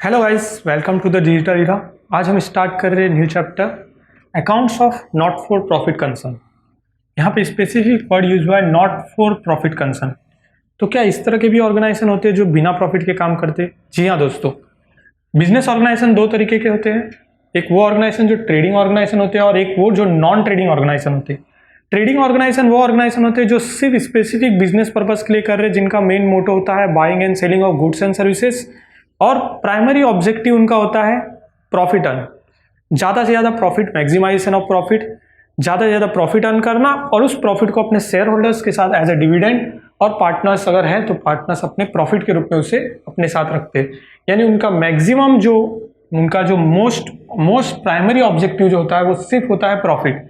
Hello guys, welcome to the digital era. आज हम start कर रहे हैं new chapter accounts of not for profit concern. यहाँ पे स्पेसिफिक वर्ड यूज हुआ है नॉट फॉर प्रॉफिट कंसर्न। तो क्या इस तरह के भी ऑर्गेनाइजेशन होते हैं जो बिना प्रॉफिट के काम करते हैं? जी हाँ दोस्तों, बिजनेस ऑर्गेनाइजेशन दो तरीके के होते हैं। एक वो ऑर्गेनाइजेशन जो ट्रेडिंग ऑर्गेनाइजेशन होते हैं और एक वो जो नॉन ट्रेडिंग ऑर्गेनाइजेशन होते हैं। ट्रेडिंग ऑर्गेनाइजेशन वो ऑर्गेनाइजेशन होते हैं जो सिर्फ स्पेसिफिक बिजनेस पर्पज के लिए कर रहे हैं, जिनका मेन मोटो होता है buying and selling of goods and services और प्राइमरी ऑब्जेक्टिव उनका होता है प्रॉफिट अर्न। ज़्यादा से ज़्यादा प्रॉफिट, मैक्सिमाइजेशन ऑफ प्रॉफिट, ज़्यादा से ज़्यादा प्रॉफिट अर्न करना और उस प्रॉफिट को अपने शेयर होल्डर्स के साथ एज ए डिविडेंड, और पार्टनर्स अगर है तो पार्टनर्स अपने प्रॉफिट के रूप में उसे अपने साथ रखते हैं। यानी उनका मैक्सिमम जो उनका जो मोस्ट प्राइमरी ऑब्जेक्टिव जो होता है वो सिर्फ होता है प्रॉफिट।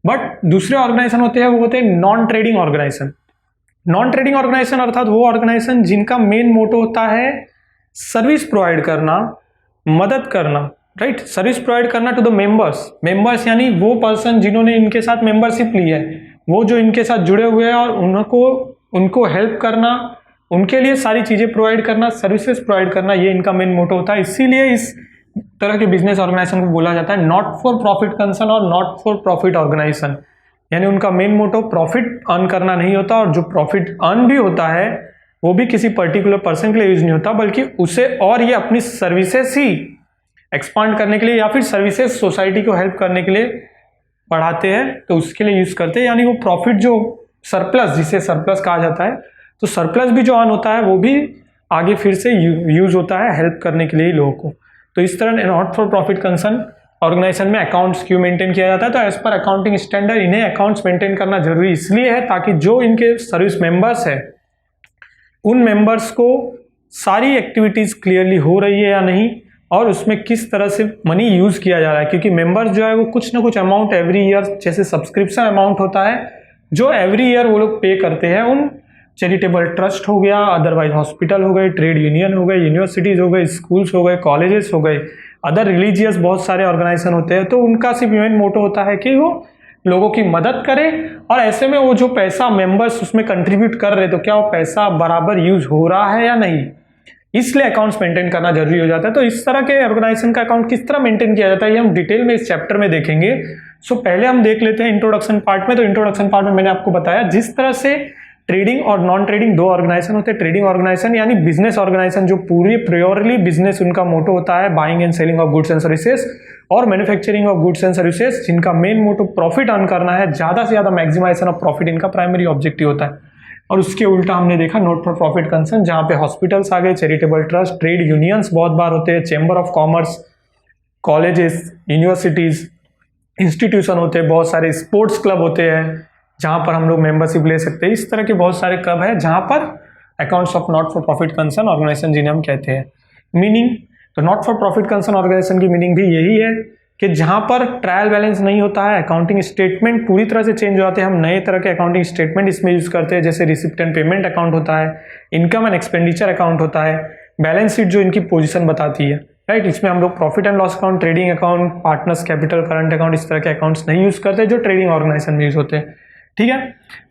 बट दूसरे ऑर्गेनाइजेशन होते हैं वो होते हैं non trading organisation. Non trading organisation अर्थात वो ऑर्गेनाइजेशन जिनका मेन मोटो होता है सर्विस प्रोवाइड करना, मदद करना, राइट। सर्विस प्रोवाइड करना टू द मेंबर्स यानी वो पर्सन जिन्होंने इनके साथ मेंबरशिप ली है, वो जो इनके साथ जुड़े हुए हैं, और उनको हेल्प करना, उनके लिए सारी चीजें प्रोवाइड करना, सर्विसेज प्रोवाइड करना, ये इनका मेन मोटो होता है। इसीलिए इस तरह के बिजनेस ऑर्गेनाइजेशन को बोला जाता है नॉट फॉर प्रॉफिट कंसर्न और नॉट फॉर प्रॉफिट ऑर्गेनाइजेशन। यानी उनका मेन मोटो प्रॉफिट अर्न करना नहीं होता, और जो प्रॉफिट अर्न भी होता है वो भी किसी पर्टिकुलर पर्सन के लिए यूज नहीं होता, बल्कि उसे और ये अपनी सर्विसेज ही एक्सपांड करने के लिए या फिर सर्विसेज सोसाइटी को हेल्प करने के लिए बढ़ाते हैं, तो उसके लिए यूज करते हैं। यानी वो प्रॉफिट जो सरप्लस, जिसे सरप्लस कहा जाता है, तो सरप्लस भी जो अर्न होता है वो भी आगे फिर से यूज होता है हेल्प करने के लिए लोगों को। तो इस तरह not for profit concern organisation में अकाउंट्स क्यों मेंटेन किया जाता है? तो एज पर अकाउंटिंग स्टैंडर्ड इन्हें अकाउंट्स मेंटेन करना जरूरी इसलिए है ताकि जो इनके सर्विस मेंबर्स है उन मेंबर्स को सारी एक्टिविटीज क्लियरली हो रही है या नहीं, और उसमें किस तरह से मनी यूज किया जा रहा है। क्योंकि मेंबर्स जो है वो कुछ ना कुछ अमाउंट एवरी ईयर, जैसे सब्सक्रिप्शन अमाउंट होता है जो एवरी ईयर वो लोग पे करते हैं उन चैरिटेबल ट्रस्ट हो गया, अदरवाइज हॉस्पिटल हो गए, ट्रेड यूनियन हो गए, यूनिवर्सिटीज हो गए, स्कूल्स हो गए, कॉलेजेस हो गए, अदर रिलीजियस बहुत सारे ऑर्गेनाइजेशन होते हैं। तो उनका सिर्फ मेन मोटो होता है कि वो लोगों की मदद करें, और ऐसे में वो जो पैसा मेंबर्स उसमें कंट्रीब्यूट कर रहे, तो क्या वो पैसा बराबर यूज हो रहा है या नहीं, इसलिए अकाउंट्स मेंटेन करना जरूरी हो जाता है। तो इस तरह के ऑर्गेनाइजेशन का अकाउंट किस तरह मेंटेन किया जाता है ये हम डिटेल में इस चैप्टर में देखेंगे। सो पहले हम देख लेते हैं इंट्रोडक्शन पार्ट में। तो इंट्रोडक्शन पार्ट में मैंने आपको बताया जिस तरह से ट्रेडिंग और नॉन ट्रेडिंग दो ऑर्गेनाइजेशन होते हैं। ट्रेडिंग ऑर्गेनाइजेशन यानी बिजनेस ऑर्गेनाइजेशन जो पूरी प्योरली बिजनेस, उनका मोटो होता है buying and selling of goods and services, और manufacturing of goods and services जिनका मेन मोटो प्रॉफिट अर्न करना है, ज्यादा से ज्यादा मैक्सिमाइजेशन ऑफ प्रॉफिट इनका प्राइमरी ऑब्जेक्टिव होता है। और उसके उल्टा हमने देखा नॉट फॉर प्रॉफिट कंसर्न, जहां पे हॉस्पिटल्स आ गए, चैरिटेबल ट्रस्ट, ट्रेड यूनियंस बहुत बार होते हैं, chamber of commerce, colleges, universities, institution होते हैं, बहुत सारे स्पोर्ट्स क्लब होते हैं जहां पर हम लोग मेंबरशिप ले सकते हैं। इस तरह के बहुत सारे क्लब है जहां पर accounts of not for profit concern organisation जिन्हें हम कहते हैं। मीनिंग, तो not for profit concern organisation की मीनिंग भी यही है कि जहां पर ट्रायल बैलेंस नहीं होता है, अकाउंटिंग स्टेटमेंट पूरी तरह से चेंज हो जाते हैं। हम नए तरह के अकाउंटिंग स्टेटमेंट इसमें यूज करते हैं, जैसे रिसिप्ट एंड पेमेंट अकाउंट होता है, इनकम एंड एक्सपेंडिचर अकाउंट होता है, बैलेंस शीट जो इनकी पोजीशन बताती है, राइट। इसमें हम लोग profit and loss account, trading account, partners capital, current account, इस तरह के अकाउंट्स नहीं यूज करते जो ट्रेडिंग ऑर्गेनाइजेशन में यूज होते हैं। ठीक है,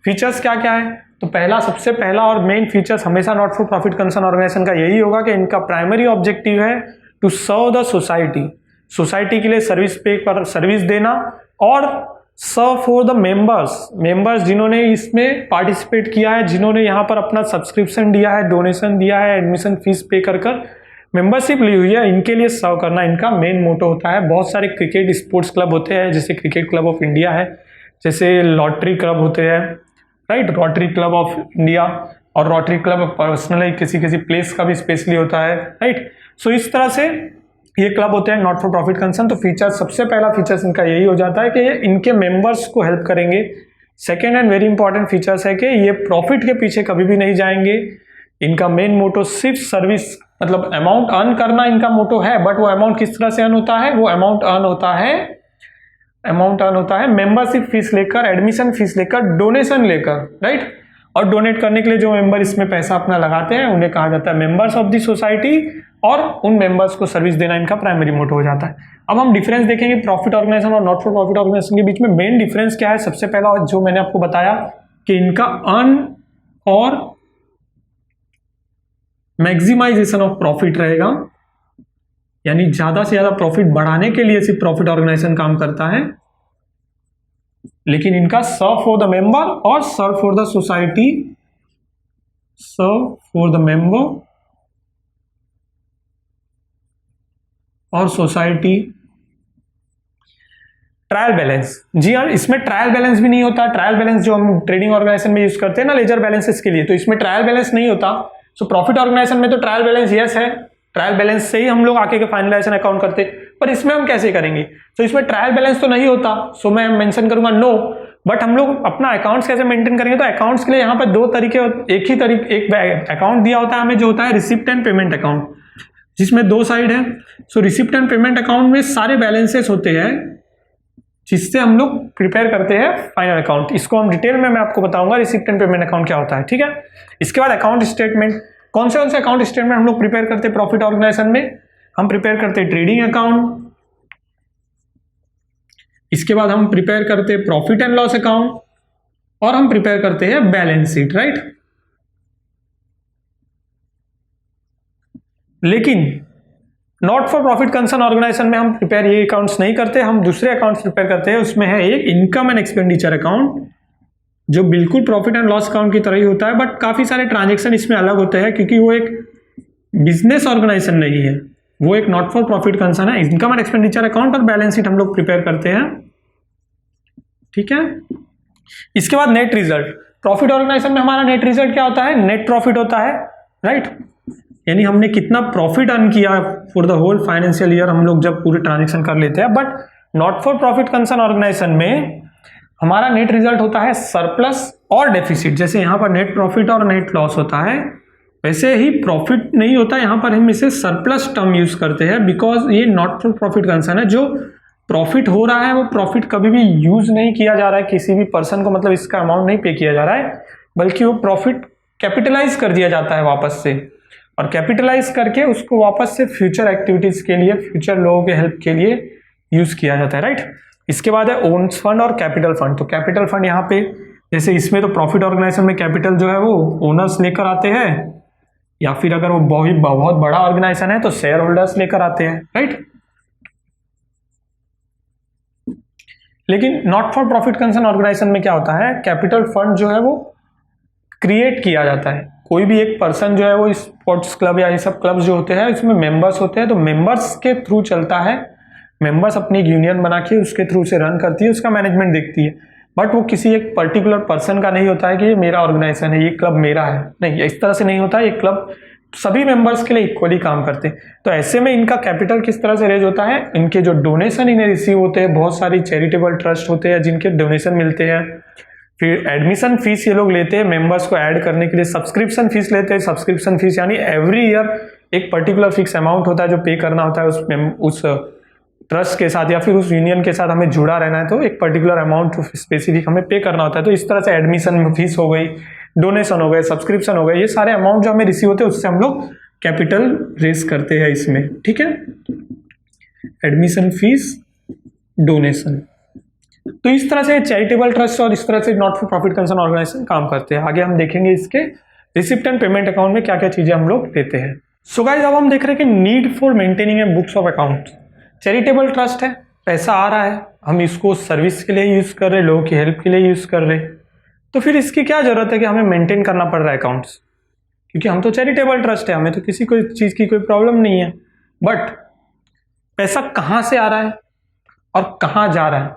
फीचर्स क्या क्या है? तो सबसे पहला और मेन फीचर्स हमेशा not for profit concern organization का यही होगा कि इनका प्राइमरी ऑब्जेक्टिव है टू सर्व द सोसाइटी के लिए सर्विस देना, और सर्व फॉर द मेंबर्स जिन्होंने इसमें पार्टिसिपेट किया है, जिन्होंने यहाँ पर अपना सब्सक्रिप्शन दिया है, डोनेशन दिया है, एडमिशन फीस पे कर मेंबरशिप ली हुई है, इनके लिए सर्व करना इनका मेन मोटो होता है। बहुत सारे क्रिकेट स्पोर्ट्स क्लब होते हैं, जैसे क्रिकेट क्लब ऑफ इंडिया है, जैसे लॉटरी क्लब होते हैं, right, rotary club of India, और रोटरी क्लब पर्सनली किसी प्लेस का भी स्पेशली होता है, राइट। सो इस तरह से ये क्लब होते हैं नॉट फॉर प्रॉफिट कंसर्न। तो फीचर्स, सबसे पहला फीचर्स इनका यही हो जाता है कि ये इनके मेंबर्स को हेल्प करेंगे। Second and very important features है कि ये प्रॉफिट के पीछे कभी भी नहीं जाएंगे। इनका मेन मोटो सिर्फ सर्विस, मतलब अमाउंट अर्न करना इनका मोटो है, बट वो अमाउंट किस तरह से अर्न होता है? वो अमाउंट अर्न होता है मेंबरशिप फीस लेकर, एडमिशन फीस लेकर, डोनेशन लेकर, राइट। और डोनेट करने के लिए जो मेंबर इसमें पैसा अपना लगाते हैं उन्हें कहा जाता है मेंबर्स ऑफ द सोसाइटी, और उन मेंबर्स को सर्विस देना इनका प्राइमरी मोटो हो जाता है। अब हम डिफरेंस देखेंगे प्रॉफिट ऑर्गेनाइजेशन और नॉट फॉर प्रॉफिट ऑर्गेनाइजेशन के बीच में। मेन डिफरेंस क्या है? सबसे पहला जो मैंने आपको बताया कि इनका अर्न और मैक्सिमाइजेशन ऑफ प्रॉफिट रहेगा, यानी ज़्यादा से ज़्यादा प्रॉफिट बढ़ाने के लिए सिर्फ प्रॉफिट ऑर्गेनाइजेशन काम करता है, लेकिन इनका सर्व फॉर द मेंबर और serve for the society, serve for the member और सोसाइटी। ट्रायल बैलेंस, जी हाँ, इसमें ट्रायल बैलेंस भी नहीं होता। ट्रायल बैलेंस जो हम ट्रेडिंग ऑर्गेनाइजेशन में यूज करते हैं ना लेजर बैलेंसेस के लिए, तो इसमें ट्रायल बैलेंस नहीं होता। सो प्रॉफिट ऑर्गेनाइजेशन में तो ट्रायल बैलेंस यस है, ट्रायल बैलेंस से ही हम लोग आके के फाइनलाइजेशन अकाउंट करते, पर इसमें हम कैसे करेंगे? तो इसमें ट्रायल बैलेंस तो नहीं होता, सो मैं मेंशन करूंगा नो। बट हम लोग अपना अकाउंट्स कैसे मेंटेन करेंगे? तो अकाउंट्स के लिए यहाँ पर दो तरीके, एक अकाउंट दिया होता है हमें जो होता है रिसिप्ट एंड पेमेंट अकाउंट, जिसमें दो साइड है। सो रिसिप्ट एंड पेमेंट अकाउंट में सारे बैलेंसेस होते हैं जिससे हम लोग प्रिपेयर करते हैं फाइनल अकाउंट। इसको हम डिटेल में मैं आपको बताऊंगा रिसिप्ट एंड पेमेंट अकाउंट क्या होता है, ठीक है। इसके बाद अकाउंट स्टेटमेंट, कौन से अकाउंट स्टेटमेंट हम लोग प्रिपेयर करते हैं प्रॉफिट ऑर्गेनाइजेशन में? हम प्रिपेयर करते हैं ट्रेडिंग अकाउंट, इसके बाद हम प्रिपेयर करते हैं प्रॉफिट एंड लॉस अकाउंट, और हम प्रिपेयर करते हैं बैलेंस शीट, राइट। लेकिन not for profit concern organisation में हम प्रिपेयर ये अकाउंट्स नहीं करते, हम दूसरे अकाउंट्स प्रिपेयर करते हैं। उसमें है एक इनकम एंड एक्सपेंडिचर अकाउंट, जो बिल्कुल प्रॉफिट एंड लॉस अकाउंट की तरह ही होता है, बट काफी सारे ट्रांजेक्शन इसमें अलग होते हैं क्योंकि वो एक बिजनेस ऑर्गेनाइजेशन नहीं है, वो एक नॉट फॉर प्रॉफिट कंसर्न है। इनकम एंड एक्सपेंडिचर अकाउंट और बैलेंस शीट हम लोग प्रिपेयर करते हैं, ठीक है। इसके बाद नेट रिजल्ट, प्रॉफिट ऑर्गेनाइजेशन में हमारा नेट रिजल्ट क्या होता है? नेट प्रॉफिट होता है, राइट। यानी हमने कितना प्रॉफिट अर्न किया for the whole financial year, हम लोग जब पूरे ट्रांजेक्शन कर लेते हैं। But not for profit concern organisation में हमारा नेट रिजल्ट होता है सरप्लस और डेफिसिट। जैसे यहाँ पर नेट प्रॉफिट और नेट लॉस होता है, वैसे ही प्रॉफिट नहीं होता, यहाँ पर हम इसे सरप्लस टर्म यूज करते हैं बिकॉज ये नॉट फॉर प्रॉफिट कंसर्न है। जो प्रॉफिट हो रहा है वो प्रॉफिट कभी भी यूज नहीं किया जा रहा है किसी भी पर्सन को, मतलब इसका अमाउंट नहीं पे किया जा रहा है, बल्कि वो प्रॉफिट कैपिटलाइज कर दिया जाता है वापस से, और कैपिटलाइज करके उसको वापस से फ्यूचर एक्टिविटीज के लिए, फ्यूचर लोगों के हेल्प के लिए यूज किया जाता है, राइट। इसके बाद है ओन्स फंड और कैपिटल फंड। तो कैपिटल फंड यहाँ पे जैसे इसमें तो प्रॉफिट ऑर्गेनाइजेशन में कैपिटल जो है वो ओनर्स लेकर आते हैं, या फिर अगर वो बहुत बड़ा ऑर्गेनाइजेशन है तो शेयर होल्डर्स लेकर आते हैं, राइट। लेकिन not for profit concern organisation में क्या होता है? कैपिटल फंड जो है वो क्रिएट किया जाता है। कोई भी एक पर्सन जो है वो स्पोर्ट्स क्लब या ये सब क्लब्स जो होते हैं इसमें मेंबर्स होते हैं, तो मेंबर्स के थ्रू चलता है। मेंबर्स अपनी एक यूनियन बना के उसके थ्रू से रन करती है, उसका मैनेजमेंट देखती है। बट वो किसी एक पर्टिकुलर पर्सन का नहीं होता है कि ये मेरा ऑर्गेनाइजेशन है, ये क्लब मेरा है, नहीं, इस तरह से नहीं होता है। ये क्लब सभी मेंबर्स के लिए इक्वली काम करते हैं। तो ऐसे में इनका कैपिटल किस तरह से रेज होता है? इनके जो डोनेशन इन्हें रिसीव होते हैं, बहुत सारी चैरिटेबल ट्रस्ट होते हैं जिनके डोनेशन मिलते हैं, फिर एडमिशन फीस ये लोग लेते हैं मेंबर्स को ऐड करने के लिए, सब्सक्रिप्शन फीस लेते हैं। सब्सक्रिप्शन फीस यानी एवरी ईयर एक पर्टिकुलर फिक्स अमाउंट होता है जो पे करना होता है उस ट्रस्ट के साथ या फिर उस यूनियन के साथ हमें जुड़ा रहना है, तो एक पर्टिकुलर अमाउंट स्पेसिफिक हमें पे करना होता है। तो इस तरह से एडमिशन फीस हो गई, डोनेशन हो गए, सब्सक्रिप्शन हो गए, ये सारे अमाउंट जो हमें रिसीव होते हैं उससे हम लोग कैपिटल रेज करते हैं इसमें, ठीक है। एडमिशन फीस, डोनेशन, तो इस तरह से चैरिटेबल ट्रस्ट और इस तरह से not for profit concern organization काम करते हैं। आगे हम देखेंगे इसके रिसिप्ट एंड पेमेंट अकाउंट में क्या क्या चीजें हम लोग लेते हैं। सो गाइस, अब हम देख रहे हैं कि need for maintaining A books of account. Charitable trust है, पैसा आ रहा है, हम इसको सर्विस के लिए यूज कर रहे, लोगों की हेल्प के लिए यूज कर रहे, तो फिर इसकी क्या जरूरत है कि हमें मेंटेन करना पड़ रहा है अकाउंट्स? क्योंकि हम तो चैरिटेबल ट्रस्ट है, हमें तो किसी कोई चीज की कोई प्रॉब्लम नहीं है। बट पैसा कहाँ से आ रहा है और कहाँ जा रहा है,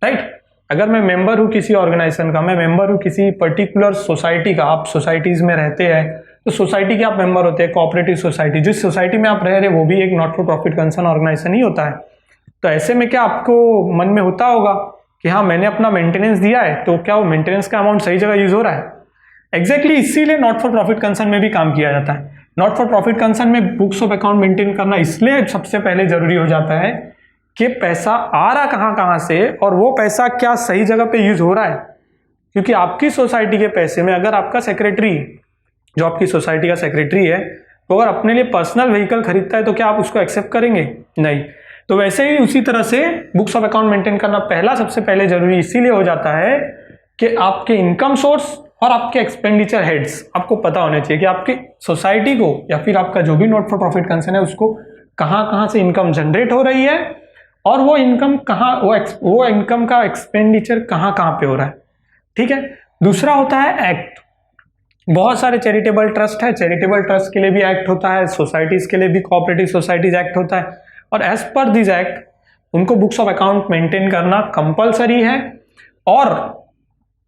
राइट? अगर मैं मेंबर हूँ किसी ऑर्गेनाइजेशन का, मैं मेंबर हूँ किसी पर्टिकुलर सोसाइटी का, आप सोसाइटीज में रहते हैं तो सोसाइटी के आप मेंबर होते हैं, कोऑपरेटिव सोसाइटी, जिस सोसाइटी में आप रह रहे वो भी एक not for profit concern organisation ही होता है। तो ऐसे में क्या आपको मन में होता होगा कि हाँ मैंने अपना मेंटेनेंस दिया है, तो क्या वो मेंटेनेंस का अमाउंट सही जगह यूज हो रहा है? एग्जैक्टली इसीलिए नॉट फॉर प्रॉफिट कंसर्न में भी काम किया जाता है। नॉट फॉर प्रॉफिट कंसर्न में बुक्स ऑफ अकाउंट मेंटेन करना इसलिए सबसे पहले जरूरी हो जाता है कि पैसा आ रहा कहाँ से और वो पैसा क्या सही जगह पे यूज हो रहा है। क्योंकि आपकी सोसाइटी के पैसे में अगर आपका सेक्रेटरी, जो आपकी सोसाइटी का सेक्रेटरी है, तो अगर अपने लिए पर्सनल व्हीकल खरीदता है तो क्या आप उसको एक्सेप्ट करेंगे? नहीं। तो वैसे ही उसी तरह से बुक्स ऑफ अकाउंट मेंटेन करना सबसे पहले जरूरी इसीलिए हो जाता है कि आपके इनकम सोर्स और आपके एक्सपेंडिचर हेड्स आपको पता होने चाहिए कि आपकी सोसाइटी को या फिर आपका जो भी नॉट फॉर प्रॉफिट कंसर्न है उसको कहाँ कहाँ से इनकम जनरेट हो रही है और वो इनकम कहाँ, वो इनकम का एक्सपेंडिचर कहाँ कहाँ पे हो रहा है, ठीक है। दूसरा होता है एक्ट। बहुत सारे चैरिटेबल ट्रस्ट है, चैरिटेबल ट्रस्ट के लिए भी एक्ट होता है, सोसाइटीज के लिए भी कोऑपरेटिव सोसाइटीज एक्ट होता है, और एज पर दिस एक्ट उनको बुक्स ऑफ अकाउंट मेंटेन करना कंपलसरी है, और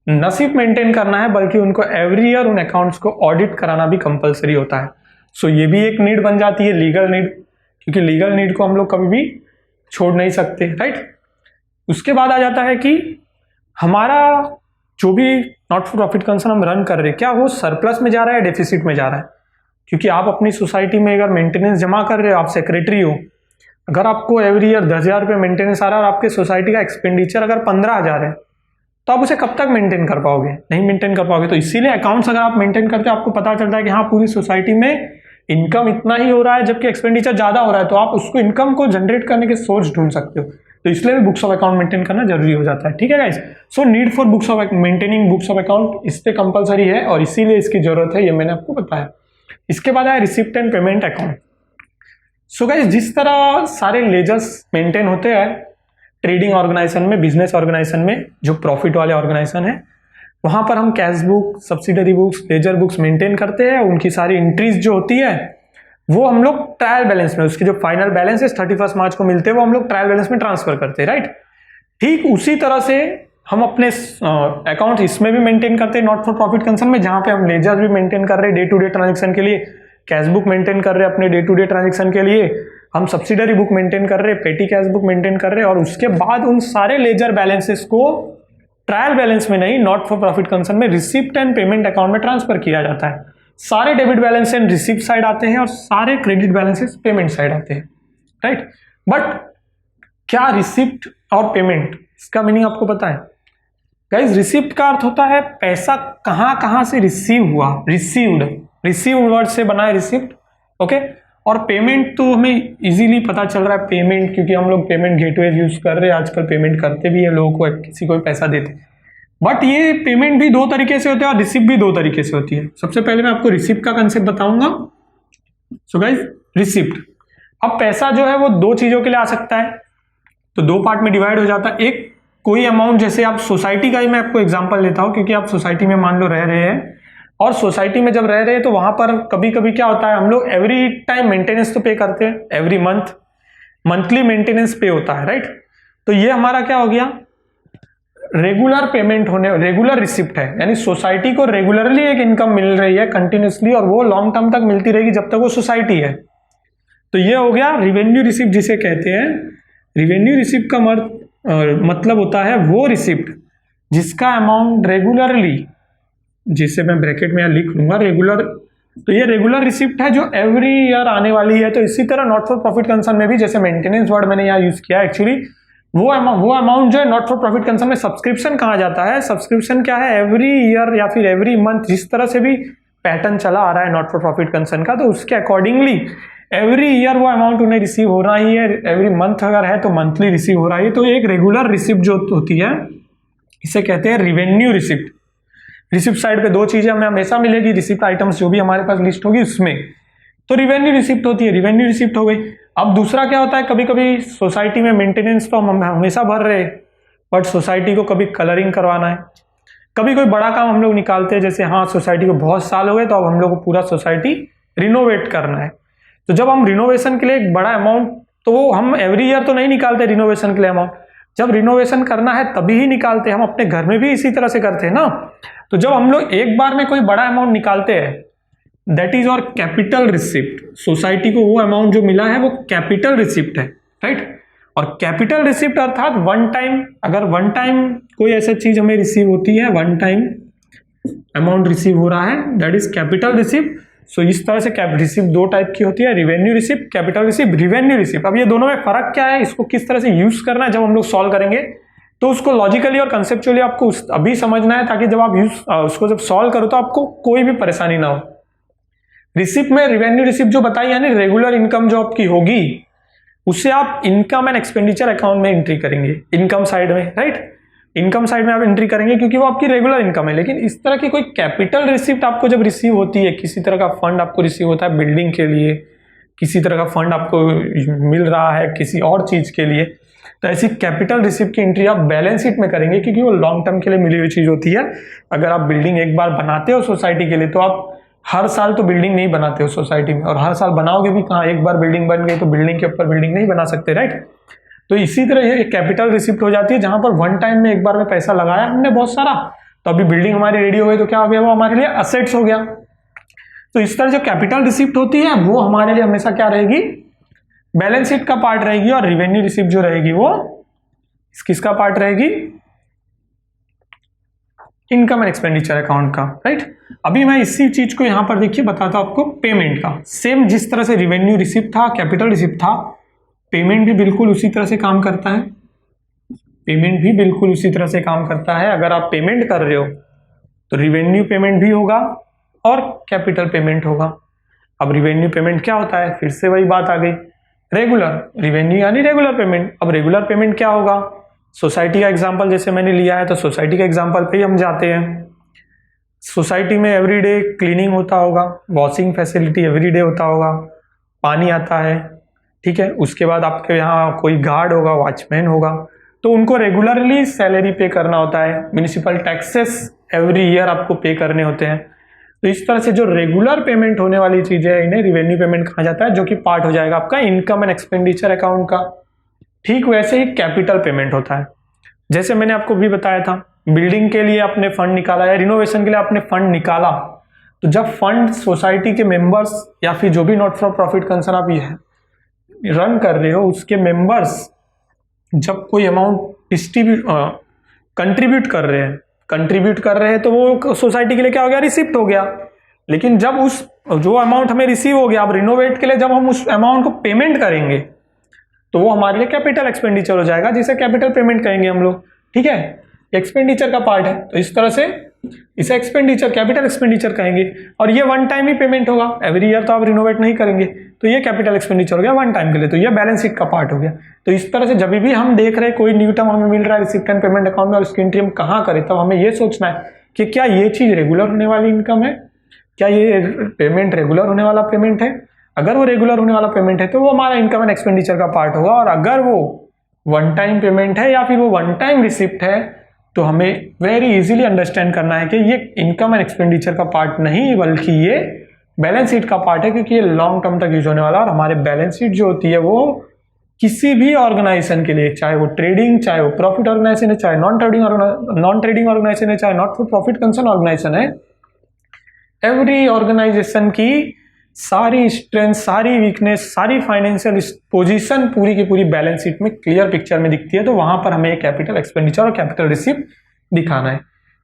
न सिर्फ मेंटेन करना है बल्कि उनको एवरी ईयर उन अकाउंट्स को ऑडिट कराना भी कंपलसरी होता है। सो ये भी एक नीड बन जाती है, लीगल नीड, क्योंकि लीगल नीड को हम लोग कभी भी छोड़ नहीं सकते, राइट। उसके बाद आ जाता है कि हमारा जो भी नॉट फॉर प्रॉफिट कंसर्न हम रन कर रहे हैं, क्या वो सरप्लस में जा रहा है, डेफिसिट में जा रहा है। क्योंकि आप अपनी सोसाइटी में अगर मेंटेनेंस जमा कर रहे हो, आप सेक्रेटरी हो, अगर आपको एवरी ईयर 10,000 रुपये मेंटेनेंस आ रहा है और आपके सोसाइटी का एक्सपेंडिचर अगर 15,000 है, तो आप उसे कब तक मेंटेन कर पाओगे, नहीं मेंटेन कर पाओगे। तो इसीलिए अकाउंट्स अगर आप मेंटेन करते हो, आपको पता चलता है कि हाँ पूरी सोसाइटी में इनकम इतना ही हो रहा है जबकि एक्सपेंडिचर ज्यादा हो रहा है, तो आप उसको इनकम को जनरेट करने के सोर्स ढूंढ सकते हो। तो इसलिए भी बुक्स ऑफ अकाउंट मेंटेन करना जरूरी हो जाता है, ठीक है guys. So need for books of maintaining books of account इस पे कंपलसरी है और इसीलिए इसकी जरूरत है, ये मैंने आपको बताया। इसके बाद है receipt and payment account. So guys, जिस तरह सारे लेजर्स मेंटेन होते हैं ट्रेडिंग ऑर्गेनाइजेशन में, बिजनेस ऑर्गेनाइजेशन में, जो प्रॉफिट वाले ऑर्गेनाइजेशन है, वहां पर हम cash book, subsidiary books, ledger books maintain करते हैं। उनकी सारी एंट्रीज जो होती है वो हम लोग ट्रायल बैलेंस में, उसके जो फाइनल बैलेंस है 31 मार्च को मिलते हैं, वो हम लोग ट्रायल बैलेंस में ट्रांसफर करते हैं, राइट। ठीक उसी तरह से हम अपने अकाउंट इसमें भी मेंटेन करते हैं नॉट फॉर प्रॉफिट कंसर्न में, जहां पे हम लेजर भी मेंटेन कर रहे हैं डे टू डे ट्रांजेक्शन के लिए, कैश बुक मेंटेन कर रहे हैं अपने डे टू डे ट्रांजेक्शन के लिए, हम सब्सिडरी बुक मेंटेन कर रहे हैं, पेटी कैश बुक मेंटेन कर रहे हैं, और उसके बाद उन सारे लेजर बैलेंसेस को ट्रायल बैलेंस में नहीं, नॉट फॉर प्रॉफिट कंसर्न में रिसिप्ट एंड पेमेंट अकाउंट में ट्रांसफर किया जाता है। सारे debit balance and receipt side आते हैं और सारे क्रेडिट बैलेंसेस पेमेंट साइड आते हैं, राइट। बट क्या रिसिप्ट और पेमेंट, इसका मीनिंग आपको पता है गाइस? रिसिप्ट का अर्थ होता है पैसा कहां कहां से रिसीव हुआ, रिसीव्ड वर्ड से बना है रिसिप्ट, ओके। और पेमेंट तो हमें इजीली पता चल रहा है पेमेंट, क्योंकि हम लोग पेमेंट गेटवे यूज कर रहे हैं आजकल, पेमेंट करते भी है लोगों को, किसी को भी पैसा देते। बट ये पेमेंट भी दो तरीके से होते हैं और रिसिप्ट भी दो तरीके से होती है। सबसे पहले मैं आपको रिसिप्ट का कंसेप्ट बताऊंगा। सो गाइस, रिसिप्ट, अब पैसा जो है वो दो चीजों के लिए आ सकता है, तो दो पार्ट में डिवाइड हो जाता है। एक, कोई अमाउंट, जैसे आप सोसाइटी का ही मैं आपको एग्जांपल लेता हूं, क्योंकि आप सोसाइटी में मान लो रह रहे हैं, और सोसाइटी में जब रह रहे हैं तो वहां पर कभी कभी क्या होता है, हम लोग एवरी टाइम मेंटेनेंस तो पे करते हैं, एवरी मंथ मंथली मेंटेनेंस पे होता है, राइट। तो ये हमारा क्या हो गया, रेगुलर पेमेंट होने, रेगुलर रिसिप्ट है, यानी सोसाइटी को रेगुलरली एक इनकम मिल रही है कंटिन्यूसली, और वो लॉन्ग टर्म तक मिलती रहेगी जब तक वो सोसाइटी है। तो ये हो गया रिवेन्यू रिसिप्ट, जिसे कहते हैं। रिवेन्यू रिसिप्ट का मतलब होता है वो रिसिप्ट जिसका अमाउंट रेगुलरली, जिसे मैं ब्रैकेट में लिख लूंगा रेगुलर, तो ये रेगुलर रिसिप्ट है जो एवरी ईयर आने वाली है। तो इसी तरह नॉट फॉर प्रॉफिट कंसर्न में भी, जैसे मेंटेनेंस वर्ड मैंने यहाँ यूज किया, एक्चुअली वो अमाउंट जो है नॉट फॉर प्रॉफिट कंसर्न में सब्सक्रिप्शन कहा जाता है। सब्सक्रिप्शन क्या है, एवरी ईयर या फिर एवरी मंथ, जिस तरह से भी पैटर्न चला आ रहा है नॉट फॉर प्रॉफिट कंसर्न का, तो उसके अकॉर्डिंगली एवरी ईयर वो अमाउंट उन्हें रिसीव हो रहा ही है, एवरी मंथ अगर है तो मंथली रिसीव हो रहा है। तो एक रेगुलर रिसिप्ट जो होती है इसे कहते हैं रिवेन्यू रिसिप्ट। रिसिप्ट साइड पे दो चीजें हमें हमेशा मिलेगी, रिसिप्ट आइटम्स जो भी हमारे पास लिस्ट होगी उसमें, तो रिवेन्यू रिसिप्ट होती है, रिवेन्यू रिसिप्ट हो गई। अब दूसरा क्या होता है, कभी कभी सोसाइटी में मेंटेनेंस तो हम हमेशा भर रहे, बट सोसाइटी को कभी कलरिंग करवाना है, कभी कोई बड़ा काम हम लोग निकालते हैं, जैसे हाँ सोसाइटी को बहुत साल हो गए तो अब हम लोग को पूरा सोसाइटी रिनोवेट करना है। तो जब हम रिनोवेशन के लिए एक बड़ा अमाउंट, तो वो हम एवरी ईयर तो नहीं निकालते रिनोवेशन के लिए अमाउंट, जब रिनोवेशन करना है तभी ही निकालते हैं। हम अपने घर में भी इसी तरह से करते हैं ना। तो जब हम लोग एक बार में कोई बड़ा अमाउंट निकालते हैं, दैट इज और कैपिटल रिसिप्ट। सोसाइटी को वो अमाउंट जो मिला है वो कैपिटल रिसिप्ट है, राइट। और कैपिटल रिसिप्ट अर्थात वन टाइम, अगर वन टाइम कोई ऐसा चीज हमें रिसीव होती है, वन टाइम अमाउंट रिसीव हो रहा है, दैट इज कैपिटल रिसिप्ट। सो इस तरह से रिसिप्ट दो टाइप की होती है, revenue receipt, capital receipt, revenue receipt. अब ये दोनों में फर्क क्या है, इसको किस तरह से यूज करना है, जब हम लोग सॉल्व करेंगे तो उसको लॉजिकली और कंसेप्चुअली आपको अभी समझना है, ताकि जब आप उसको जब सॉल्व करो तो आपको कोई भी परेशानी ना हो। रिसिप्ट में रिवेन्यू रिसिप्ट जो बताई, यानी रेगुलर इनकम जो आपकी होगी, उससे आप इनकम एंड एक्सपेंडिचर अकाउंट में एंट्री करेंगे, इनकम साइड में, राइट। इनकम साइड में आप एंट्री करेंगे क्योंकि वो आपकी रेगुलर इनकम है। लेकिन इस तरह की कोई कैपिटल रिसिप्ट आपको जब रिसीव होती है, किसी तरह का फंड आपको रिसीव होता है बिल्डिंग के लिए किसी तरह का फंड आपको मिल रहा है किसी और चीज़ के लिए, तो ऐसी कैपिटल रिसिप्ट की एंट्री आप बैलेंस शीट में करेंगे, क्योंकि वो लॉन्ग टर्म के लिए मिली हुई चीज़ होती है। अगर आप बिल्डिंग एक बार बनाते हो सोसाइटी के लिए, तो आप हर साल तो बिल्डिंग नहीं बनाते हो सोसाइटी में, और हर साल बनाओगे भी कहाँ, एक बार बिल्डिंग बन गई तो बिल्डिंग के ऊपर बिल्डिंग नहीं बना सकते, राइट। तो इसी तरह ये कैपिटल रिसिप्ट हो जाती है, जहां पर वन टाइम में एक बार में पैसा लगाया हमने बहुत सारा, तो अभी बिल्डिंग हमारी रेडी हो गई, तो क्या हो गया, वो हमारे लिए असेट्स हो गया। तो इस तरह जो कैपिटल रिसिप्ट होती है वो हमारे लिए हमेशा क्या रहेगी, बैलेंस शीट का पार्ट रहेगी, और रिवेन्यू रिसिप्ट जो रहेगी वो किसका पार्ट रहेगी, इनकम एंड एक्सपेंडिचर अकाउंट का, राइट। अभी मैं इसी चीज को यहां पर देखिए बताता हूं आपको पेमेंट का। सेम जिस तरह से रिवेन्यू रिसिप्ट था, कैपिटल रिसिप्ट था, पेमेंट भी बिल्कुल उसी तरह से काम करता है। पेमेंट भी बिल्कुल उसी तरह से काम करता है। अगर आप पेमेंट कर रहे हो तो रिवेन्यू पेमेंट भी होगा और कैपिटल पेमेंट होगा। अब रिवेन्यू पेमेंट क्या होता है, फिर से वही बात आ गई, रेगुलर रिवेन्यू यानी रेगुलर पेमेंट। अब रेगुलर पेमेंट क्या होगा, सोसाइटी का एग्जांपल जैसे मैंने लिया है, तो सोसाइटी के एग्जांपल पे ही हम जाते हैं। सोसाइटी में एवरीडे क्लीनिंग होता होगा, वॉशिंग फैसिलिटी एवरीडे होता होगा, पानी आता है, ठीक है। उसके बाद आपके यहाँ कोई गार्ड होगा, वॉचमैन होगा, तो उनको रेगुलरली सैलरी पे करना होता है। म्युनिसिपल टैक्सेस एवरी ईयर आपको पे करने होते हैं। तो इस तरह से जो रेगुलर पेमेंट होने वाली चीजें है, इन्हें रिवेन्यू पेमेंट कहा जाता है, जो कि पार्ट हो जाएगा आपका इनकम एंड एक्सपेंडिचर अकाउंट का। ठीक वैसे ही कैपिटल पेमेंट होता है, जैसे मैंने आपको भी बताया था, बिल्डिंग के लिए आपने फंड निकाला या रिनोवेशन के लिए आपने फंड निकाला, तो जब फंड सोसाइटी के मेंबर्स या फिर जो भी नॉट फॉर प्रॉफिट कंसर्न आप रन कर रहे हो, उसके मेंबर्स जब कोई अमाउंट कंट्रीब्यूट कर रहे हैं तो वो सोसाइटी के लिए क्या हो गया, रिसिप्ट हो गया। लेकिन जब उस जो अमाउंट हमें रिसीव हो गया, अब रिनोवेट के लिए जब हम उस अमाउंट को पेमेंट करेंगे तो वो हमारे लिए कैपिटल एक्सपेंडिचर हो जाएगा, जिसे कैपिटल पेमेंट कहेंगे हम लोग, ठीक है। एक्सपेंडिचर का पार्ट है, तो इस तरह से इसे एक्सपेंडिचर कैपिटल एक्सपेंडिचर कहेंगे। और ये वन टाइम ही पेमेंट होगा, एवरी ईयर तो आप रिनोवेट नहीं करेंगे, तो ये कैपिटल एक्सपेंडिचर हो गया वन टाइम के लिए, तो ये बैलेंस शीट का पार्ट हो गया। तो इस तरह से जब भी हम देख रहे हैं कोई न्यू टर्म हमें मिल रहा है रिसिप्ट एंड पेमेंट अकाउंट में और उसकी एंट्री हम कहाँ करें, तब हमें ये सोचना है कि क्या ये चीज रेगुलर होने वाली इनकम है, क्या ये पेमेंट रेगुलर होने वाला पेमेंट है। अगर वो रेगुलर होने वाला पेमेंट है तो वो हमारा इनकम एंड एक्सपेंडिचर का पार्ट होगा, और अगर वो वन टाइम पेमेंट है या फिर वो वन टाइम रिसिप्ट है, तो हमें वेरी इजीली अंडरस्टैंड करना है कि ये इनकम एंड एक्सपेंडिचर का पार्ट नहीं बल्कि ये बैलेंस शीट का पार्ट है, क्योंकि ये लॉन्ग टर्म तक यूज होने वाला। और हमारे बैलेंस शीट जो होती है वो किसी भी ऑर्गेनाइजेशन के लिए, चाहे वो ट्रेडिंग, चाहे वो प्रॉफिट ऑर्गेनाइजेशन है, चाहे नॉन ट्रेडिंग ऑर्गेनाइजेशन है, चाहे not for profit concern organization है, एवरी ऑर्गेनाइजेशन की सारी स्ट्रेंथ, सारी वीकनेस, सारी फाइनेंशियल पोजीशन पूरी की पूरी बैलेंस शीट में क्लियर पिक्चर में दिखती है। तो वहां पर हमें कैपिटल एक्सपेंडिचर और कैपिटल रिसिप्ट दिखाना है,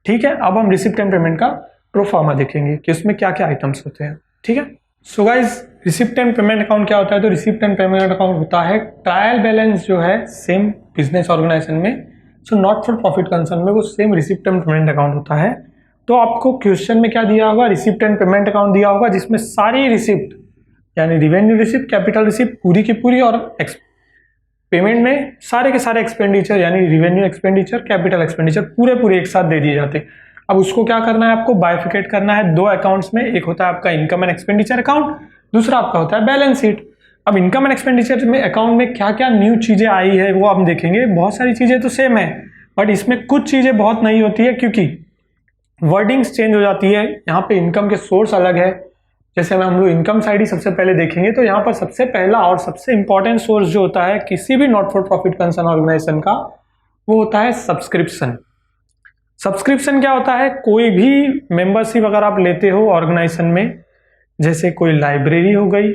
ठीक है। अब हम रिसिप्ट एंड पेमेंट का प्रोफार्मा देखेंगे कि उसमें क्या क्या आइटम्स होते हैं, ठीक है। So guys, receipt and payment account क्या होता है, तो रिसिप्ट एंड पेमेंट अकाउंट होता है ट्रायल बैलेंस जो है सेम बिजनेस ऑर्गेनाइजेशन में, so not for profit concern में वो same receipt and payment account होता है। तो आपको क्वेश्चन में क्या दिया होगा, रिसिप्ट एंड पेमेंट अकाउंट दिया होगा, जिसमें सारी रिसिप्ट यानी रिवेन्यू रिसिप्ट, कैपिटल रिसिप्ट पूरी की पूरी, और पेमेंट में सारे के सारे एक्सपेंडिचर यानी रिवेन्यू एक्सपेंडिचर, कैपिटल एक्सपेंडिचर पूरे एक साथ दे दिए जाते। अब उसको क्या करना है, आपको बाइफिकेट करना है दो अकाउंट्स में। एक होता है आपका इनकम एंड एक्सपेंडिचर अकाउंट, दूसरा आपका होता है बैलेंस शीट। अब इनकम एंड एक्सपेंडिचर में अकाउंट में क्या क्या न्यू चीजें आई है वो हम देखेंगे। बहुत सारी चीजें तो सेम है, बट इसमें कुछ चीजें बहुत नई होती है, क्योंकि वर्डिंग्स चेंज हो जाती है। यहाँ पे इनकम के सोर्स अलग है, जैसे हम लोग इनकम साइड ही सबसे पहले देखेंगे, तो यहाँ पर सबसे पहला और सबसे इंपॉर्टेंट सोर्स जो होता है किसी भी not for profit concern organization का, वो होता है सब्सक्रिप्शन। सब्सक्रिप्शन क्या होता है, कोई भी मेंबरशिप अगर आप लेते हो ऑर्गेनाइजेशन में, जैसे कोई लाइब्रेरी हो गई,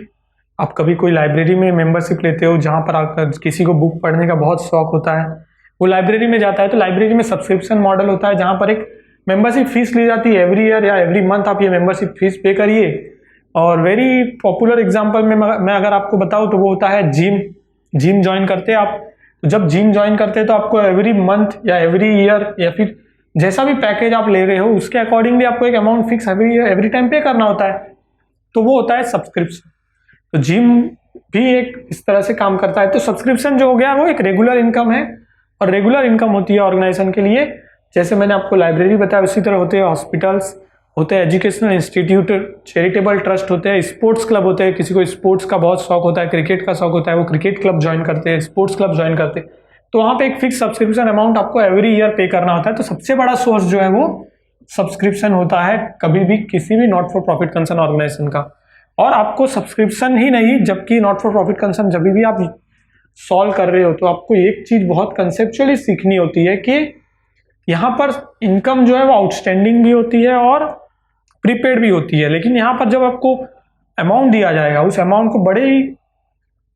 आप कभी कोई लाइब्रेरी में मेंबरशिप लेते हो, जहाँ पर किसी को बुक पढ़ने का बहुत शौक होता है, वो लाइब्रेरी में जाता है, तो लाइब्रेरी में सब्सक्रिप्शन मॉडल होता है, जहाँ पर एक मेंबरशिप फीस ली जाती है एवरी ईयर या एवरी मंथ, आप ये मेंबरशिप फीस पे करिए। और वेरी पॉपुलर एग्जांपल में मैं अगर आपको बताऊं तो वो होता है जिम ज्वाइन करते हैं आप। तो जब जिम ज्वाइन करते हैं तो आपको एवरी मंथ या एवरी ईयर या फिर जैसा भी पैकेज आप ले रहे हो उसके अकॉर्डिंगली आपको एक अमाउंट फिक्स एवरी टाइम पे करना होता है, तो वो होता है सब्सक्रिप्शन। तो जिम भी एक इस तरह से काम करता है। तो सब्सक्रिप्शन जो हो गया वो एक रेगुलर इनकम है, और रेगुलर इनकम होती है ऑर्गेनाइजेशन के लिए। जैसे मैंने आपको लाइब्रेरी बताया, उसी तरह होते हैं हॉस्पिटल्स, होते हैं एजुकेशनल इंस्टीट्यूट, चैरिटेबल ट्रस्ट होते हैं, स्पोर्ट्स क्लब होते हैं, किसी को स्पोर्ट्स का बहुत शौक होता है, क्रिकेट का शौक होता है, वो क्रिकेट क्लब ज्वाइन करते हैं, स्पोर्ट्स क्लब ज्वाइन करते हैं, तो वहाँ पे एक फिक्स सब्सक्रिप्शन अमाउंट आपको एवरी ईयर पे करना होता है। तो सबसे बड़ा सोर्स जो है वो सब्सक्रिप्शन होता है कभी भी किसी भी not for profit concern organization का। और आपको सब्सक्रिप्शन ही नहीं, जबकि नॉट फॉर प्रॉफिट कंसर्न जब भी आप सॉल्व कर रहे हो तो आपको एक चीज बहुत कंसेप्चुअली सीखनी होती है कि यहाँ पर इनकम जो है वो आउटस्टैंडिंग भी होती है और प्रीपेड भी होती है। लेकिन यहाँ पर जब आपको अमाउंट दिया जाएगा, उस अमाउंट को बड़े ही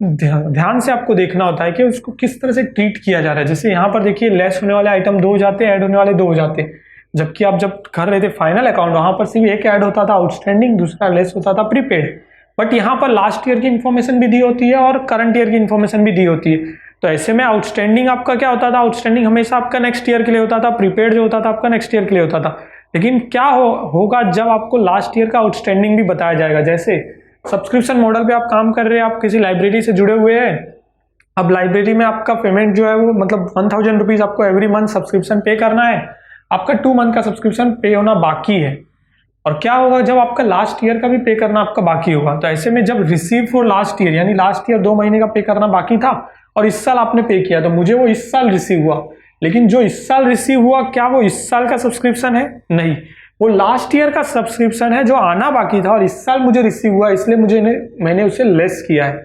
ध्यान से आपको देखना होता है कि उसको किस तरह से ट्रीट किया जा रहा है। जैसे यहाँ पर देखिए, लेस होने वाले आइटम 2 हो जाते हैं, ऐड होने वाले 2 हो जाते हैं, जबकि आप जब कर रहे थे फाइनल अकाउंट वहां पर सिर्फ एक ऐड होता था आउटस्टैंडिंग, दूसरा लेस होता था प्रीपेड। बट यहाँ पर लास्ट ईयर की इन्फॉर्मेशन भी दी होती है और करंट ईयर की इन्फॉर्मेशन भी दी होती है। तो ऐसे में आउटस्टैंडिंग आपका क्या होता था, आउटस्टैंडिंग हमेशा आपका नेक्स्ट ईयर के लिए होता था, प्रीपेड जो होता था आपका नेक्स्ट ईयर के लिए होता था। लेकिन क्या होगा जब आपको लास्ट ईयर का आउटस्टैंडिंग भी बताया जाएगा। जैसे सब्सक्रिप्शन मॉडल पे आप काम कर रहे हैं, आप किसी लाइब्रेरी से जुड़े हुए हैं, अब लाइब्रेरी में आपका पेमेंट जो है वो मतलब 1000 रुपीज आपको एवरी मंथ सब्सक्रिप्शन पे करना है, आपका 2 मंथ का सब्सक्रिप्शन पे होना बाकी है। और क्या होगा जब आपका लास्ट ईयर का भी पे करना आपका बाकी होगा। तो ऐसे में जब रिसीव फॉर लास्ट ईयर, यानी लास्ट ईयर 2 महीने का पे करना बाकी था और इस साल आपने पे किया, तो मुझे वो इस साल रिसीव हुआ। लेकिन जो इस साल रिसीव हुआ, क्या वो इस साल का सब्सक्रिप्शन है? नहीं, वो लास्ट ईयर का सब्सक्रिप्शन है जो आना बाकी था और इस साल मुझे रिसीव हुआ, इसलिए मैंने उसे लेस किया है।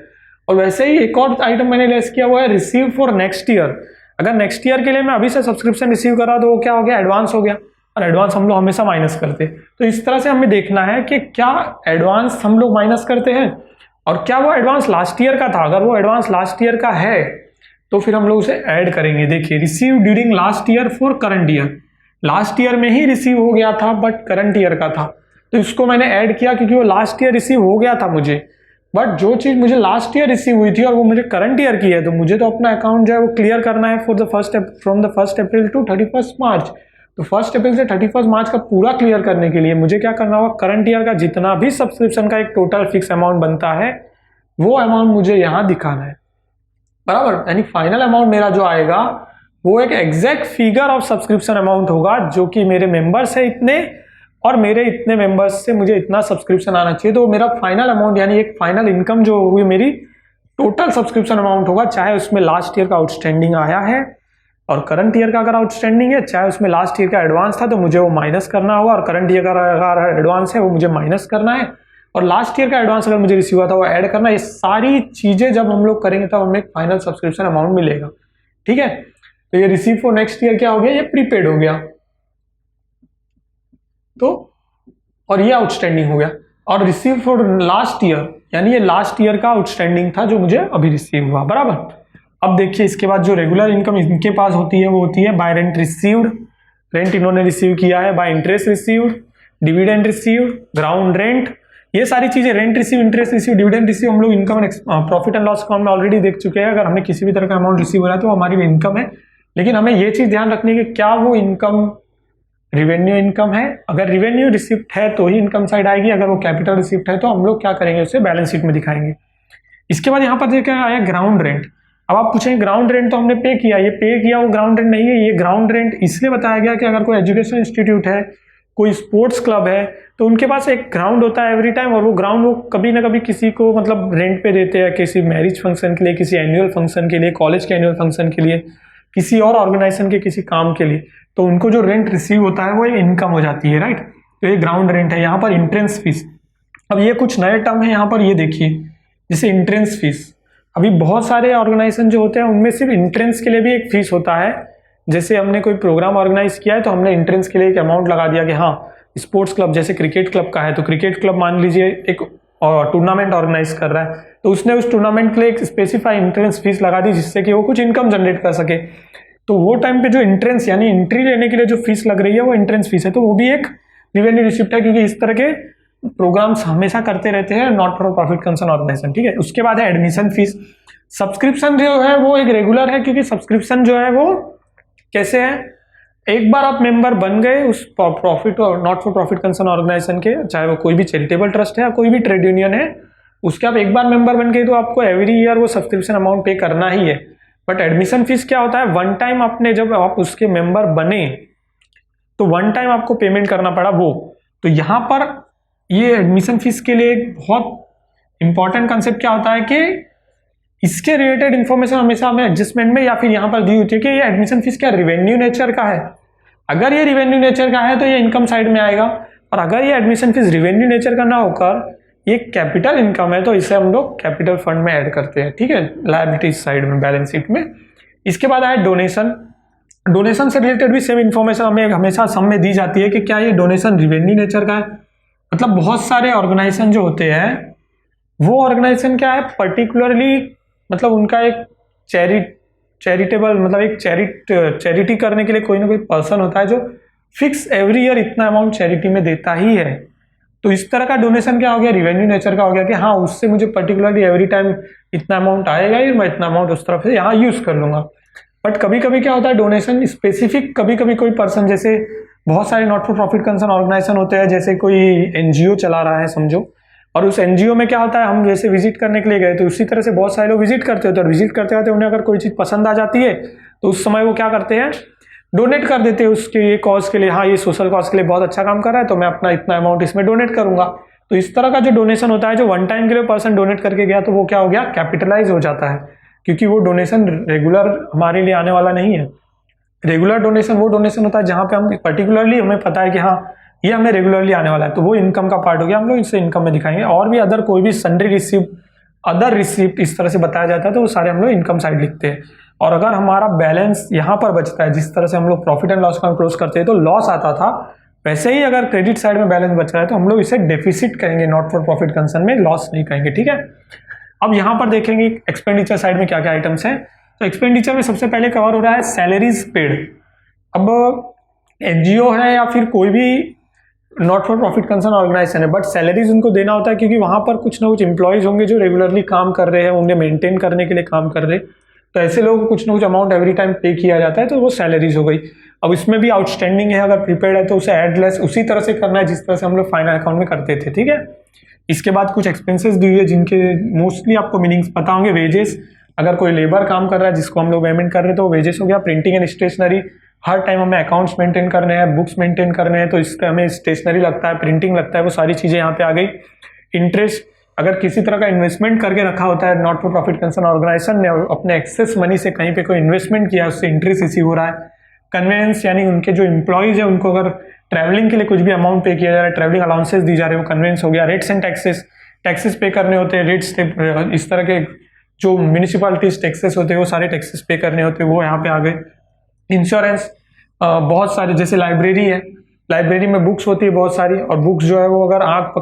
और वैसे ही एक और आइटम मैंने लेस किया हुआ है, रिसीव फॉर नेक्स्ट ईयर। अगर नेक्स्ट ईयर के लिए मैं अभी से सब्सक्रिप्शन रिसीव कर रहा तो वो क्या हो गया, एडवांस हो गया, और एडवांस हम लोग हमेशा माइनस करते। तो इस तरह से हमें देखना है कि क्या एडवांस हम लोग माइनस करते हैं और क्या वो एडवांस लास्ट ईयर का था। अगर वो एडवांस लास्ट ईयर का है तो फिर हम लोग उसे ऐड करेंगे। देखिए, receive during last year for current year, last year में ही रिसीव हो गया था बट करंट ईयर का था, तो इसको मैंने ऐड किया क्योंकि वो लास्ट ईयर रिसीव हो गया था मुझे। बट जो चीज मुझे लास्ट ईयर रिसीव हुई थी और वो मुझे करंट ईयर की है, तो मुझे तो अपना अकाउंट जो है वो क्लियर करना है फ्रॉम द 1 अप्रैल टू 31 मार्च। तो 1 अप्रैल से 31 मार्च का पूरा क्लियर करने के लिए मुझे क्या करना होगा, करंट ईयर का जितना भी सब्सक्रिप्शन का एक टोटल फिक्स अमाउंट बनता है वो अमाउंट मुझे यहाँ दिखाना है, बराबर। यानी फाइनल अमाउंट मेरा जो आएगा वो एक exact figure of subscription amount होगा, जो कि मेरे मेंबर्स है इतने और मेरे इतने मेंबर्स से मुझे इतना सब्सक्रिप्शन आना चाहिए। तो मेरा फाइनल अमाउंट यानी एक फाइनल इनकम जो होगी मेरी टोटल सब्सक्रिप्शन अमाउंट होगा, चाहे उसमें लास्ट ईयर का आउटस्टैंडिंग आया है और करंट ईयर का अगर आउटस्टैंडिंग है, चाहे उसमें लास्ट ईयर का एडवांस था तो मुझे वो माइनस करना होगा, और करंट ईयर का अगर एडवांस है वो मुझे माइनस करना है, और लास्ट ईयर का एडवांस अगर मुझे रिसीव हुआ था वो ऐड करना। ये सारी चीजें जब हम लोग करेंगे तब हमें एक फाइनल सब्सक्रिप्शन अमाउंट मिलेगा। ठीक है, तो ये रिसीव फॉर नेक्स्ट ईयर क्या हो गया, ये प्रीपेड हो गया, तो और ये आउटस्टैंडिंग हो गया। और रिसीव फॉर लास्ट ईयर यानी ये लास्ट ईयर का आउटस्टैंडिंग था जो मुझे अभी रिसीव हुआ, बराबर। अब देखिए, इसके बाद जो रेगुलर इनकम इनके पास होती है वो होती है बाय रेंट रिसीव्ड, रेंट इन्होंने रिसीव किया है, bye interest received, dividend received, ground rent, ये सारी चीजें, rent receive, interest receive, dividend receive, हम लोग income profit and loss account में ऑलरेडी देख चुके हैं। अगर हमें किसी भी तरह का अमाउंट रिसीव हो रहा है तो हमारी इनकम है, लेकिन हमें ये चीज ध्यान रखनी है कि क्या वो इनकम रिवेन्यू इनकम है। अगर रिवेन्यू रिसिप्ट है तो ही इनकम साइड आएगी, अगर वो कैपिटल रिसिप्ट है तो हम लोग क्या करेंगे, उसे बैलेंस शीट में दिखाएंगे। इसके बाद यहाँ पर देखा आया ग्राउंड रेंट। अब आप पूछेंगे ग्राउंड रेंट तो हमने पे किया, ये पे किया वो ग्राउंड रेंट नहीं है। ये ग्राउंड रेंट इसलिए बताया गया कि अगर कोई एजुकेशन इंस्टीट्यूट है, कोई स्पोर्ट्स क्लब है, तो उनके पास एक ग्राउंड होता है एवरी टाइम, और वो ग्राउंड वो कभी ना कभी किसी को मतलब रेंट पे देते हैं, किसी मैरिज फंक्शन के लिए, किसी एनुअल फंक्शन के लिए, कॉलेज के एनुअल फंक्शन के लिए, किसी और ऑर्गेनाइजेशन के किसी काम के लिए, तो उनको जो रेंट रिसीव होता है वो एक इनकम हो जाती है, राइट। तो ये ग्राउंड रेंट है। यहाँ पर इंट्रेंस फीस, अब ये कुछ नए टर्म है यहाँ पर, ये देखिए, जैसे इंट्रेंस फीस। अभी बहुत सारे ऑर्गेनाइजेशन जो होते हैं उनमें सिर्फ इंट्रेंस के लिए भी एक फीस होता है। जैसे हमने कोई प्रोग्राम ऑर्गेनाइज किया है तो हमने इंट्रेंस के लिए एक अमाउंट लगा दिया कि हाँ, स्पोर्ट्स क्लब जैसे क्रिकेट क्लब का है तो क्रिकेट क्लब मान लीजिए एक टूर्नामेंट ऑर्गेनाइज कर रहा है, तो उसने उस टूर्नामेंट के लिए एक स्पेसिफाई इंट्रेंस फीस लगा दी जिससे कि वो कुछ इनकम जनरेट कर सके। तो वो टाइम पे जो इंट्रेंस यानी एंट्री लेने के लिए जो फीस लग रही है वो इंट्रेंस फीस है, तो वो भी एक रिवेन्यू रिसिप्ट है, क्योंकि इस तरह के प्रोग्राम्स हमेशा करते रहते हैं not for profit concern organization. ठीक है, उसके बाद है एडमिशन फीस। सब्सक्रिप्शन जो है वो एक रेगुलर है, क्योंकि सब्सक्रिप्शन जो है वो कैसे है, एक बार आप मेंबर बन गए उस प्रॉफिट और not for profit concern organization के, चाहे वो कोई भी चैरिटेबल ट्रस्ट है या कोई भी ट्रेड यूनियन है, उसके आप एक बार मेंबर बन गए तो आपको एवरी ईयर वो सब्सक्रिप्शन अमाउंट पे करना ही है। बट एडमिशन फीस क्या होता है, वन टाइम आपने जब आप उसके मेंबर बने तो वन टाइम आपको पेमेंट करना पड़ा, वो तो यहाँ पर ये एडमिशन फीस के लिए एक बहुत इंपॉर्टेंट कंसेप्ट क्या होता है कि इसके रिलेटेड इन्फॉर्मेशन हमेशा हमें एडजस्टमेंट में या फिर यहाँ पर दी होती है कि ये एडमिशन फीस क्या रेवेन्यू नेचर का है। अगर ये रेवेन्यू नेचर का है तो ये इनकम साइड में आएगा, और अगर ये एडमिशन फीस रेवेन्यू नेचर का ना होकर ये कैपिटल इनकम है तो इसे हम लोग कैपिटल फंड में ऐड करते हैं, ठीक है, लायबिलिटीज साइड में, बैलेंस शीट में। इसके बाद आया डोनेशन। डोनेशन से रिलेटेड भी सेम इन्फॉर्मेशन हमें हमेशा सम में दी जाती है कि क्या ये डोनेशन रेवेन्यू नेचर का है। मतलब बहुत सारे ऑर्गेनाइजेशन जो होते हैं वो ऑर्गेनाइजेशन क्या है, पर्टिकुलरली मतलब उनका एक चैरिटेबल मतलब एक चैरिटी करने के लिए कोई ना कोई पर्सन होता है जो फिक्स एवरी ईयर इतना अमाउंट चैरिटी में देता ही है। तो इस तरह का डोनेशन क्या हो गया, रिवेन्यू नेचर का हो गया कि हाँ उससे मुझे पर्टिकुलरली एवरी टाइम इतना अमाउंट आएगा ही, मैं इतना अमाउंट उस तरफ से यहाँ यूज कर लूंगा। बट कभी कभी क्या होता है डोनेशन स्पेसिफिक, कभी कभी कोई पर्सन, जैसे बहुत सारे not for profit concern organization होते हैं, जैसे कोई एनजीओ चला रहा है समझो, और उस एनजीओ में क्या होता है हम जैसे विजिट करने के लिए गए तो उसी तरह से बहुत सारे लोग विजिट करते होते हैं, और विजिट करते करते उन्हें अगर कोई चीज़ पसंद आ जाती है तो उस समय वो क्या करते हैं, डोनेट कर देते हैं उसके ये कॉज के लिए, हाँ ये सोशल कॉज के लिए बहुत अच्छा काम कर रहा है तो मैं अपना इतना अमाउंट इसमें डोनेट करूंगा। तो इस तरह का जो डोनेशन होता है, जो वन टाइम के लिए पर्सन डोनेट करके गया तो वो क्या हो गया, कैपिटलाइज हो जाता है, क्योंकि वो डोनेशन रेगुलर हमारे लिए आने वाला नहीं है। रेगुलर डोनेशन वो डोनेशन होता है जहाँ पे हम पर्टिकुलरली हमें पता है कि हाँ ये हमें रेगुलरली आने वाला है, तो वो इनकम का पार्ट हो गया, हम लोग इसे इनकम में दिखाएंगे। और भी अदर कोई भी सन्ड्री रिसिप्ट, अदर रिसिप्ट इस तरह से बताया जाता है तो वो सारे हम लोग इनकम साइड लिखते हैं। और अगर हमारा बैलेंस यहाँ पर बचता है, जिस तरह से हम लोग profit and loss account close करते हैं तो लॉस आता था, वैसे ही अगर क्रेडिट साइड में बैलेंस बच रहा है तो हम लोग इसे डेफिसिट कहेंगे, नॉट फॉर प्रॉफिट कंसर्न में लॉस नहीं कहेंगे, ठीक है। अब यहाँ पर देखेंगे एक्सपेंडिचर साइड में क्या क्या आइटम्स हैं। तो एक्सपेंडिचर में सबसे पहले कवर हो रहा है सैलरीज पेड। अब एनजीओ है या फिर कोई भी not for profit concern organization है, बट सैलरीज उनको देना होता है क्योंकि वहाँ पर कुछ ना कुछ एम्प्लॉयज होंगे जो रेगुलरली काम कर रहे हैं, उन्हें मेंटेन करने के लिए काम कर रहे हैं, तो ऐसे लोगों को कुछ ना कुछ अमाउंट एवरी टाइम पे किया जाता है, तो वो सैलरीज हो गई। अब इसमें भी आउटस्टैंडिंग है, अगर प्रीपेड है तो उसे एड लेस उसी तरह से करना है जिस तरह से हम लोग फाइनल अकाउंट में करते थे, ठीक है। इसके बाद कुछ एक्सपेंसेस दी हुई है जिनके मोस्टली आपको मीनिंग्स पता होंगे। वेजेस, अगर कोई लेबर काम कर रहा है जिसको हम लोग पेमेंट कर रहे हैं तो वेजेस हो गया। प्रिंटिंग एंड स्टेशनरी, हर टाइम हमें अकाउंट्स मेंटेन करने हैं, बुक्स मेंटेन करने हैं, तो इसका हमें स्टेशनरी लगता है, प्रिंटिंग लगता है, वो सारी चीज़ें यहाँ पे आ गई। इंटरेस्ट, अगर किसी तरह का इन्वेस्टमेंट करके रखा होता है not for profit concern organization ने, अपने एक्सेस मनी से कहीं पे कोई इन्वेस्टमेंट किया है उससे इंटरेस्ट रिसीव हो रहा है। कन्वेंस, यानी उनके जो एम्प्लॉयज है उनको अगर ट्रैवलिंग के लिए कुछ भी अमाउंट पे किया जा रहा है, ट्रैवलिंग अलाउंसेस दी जा रहे हैं, वो कन्वेंस हो गया। रेट्स एंड टैक्सेस, टैक्सेस पे करने होते हैं, रेट्स इस तरह के जो म्यूनिसिपैलिटीज टैक्सेस होते हैं वो सारे टैक्सेस पे करने होते हैं, वो यहाँ पे आ गए। इंश्योरेंस, बहुत सारे, जैसे लाइब्रेरी है, लाइब्रेरी में बुक्स होती है बहुत सारी, और बुक्स जो है वो अगर आँख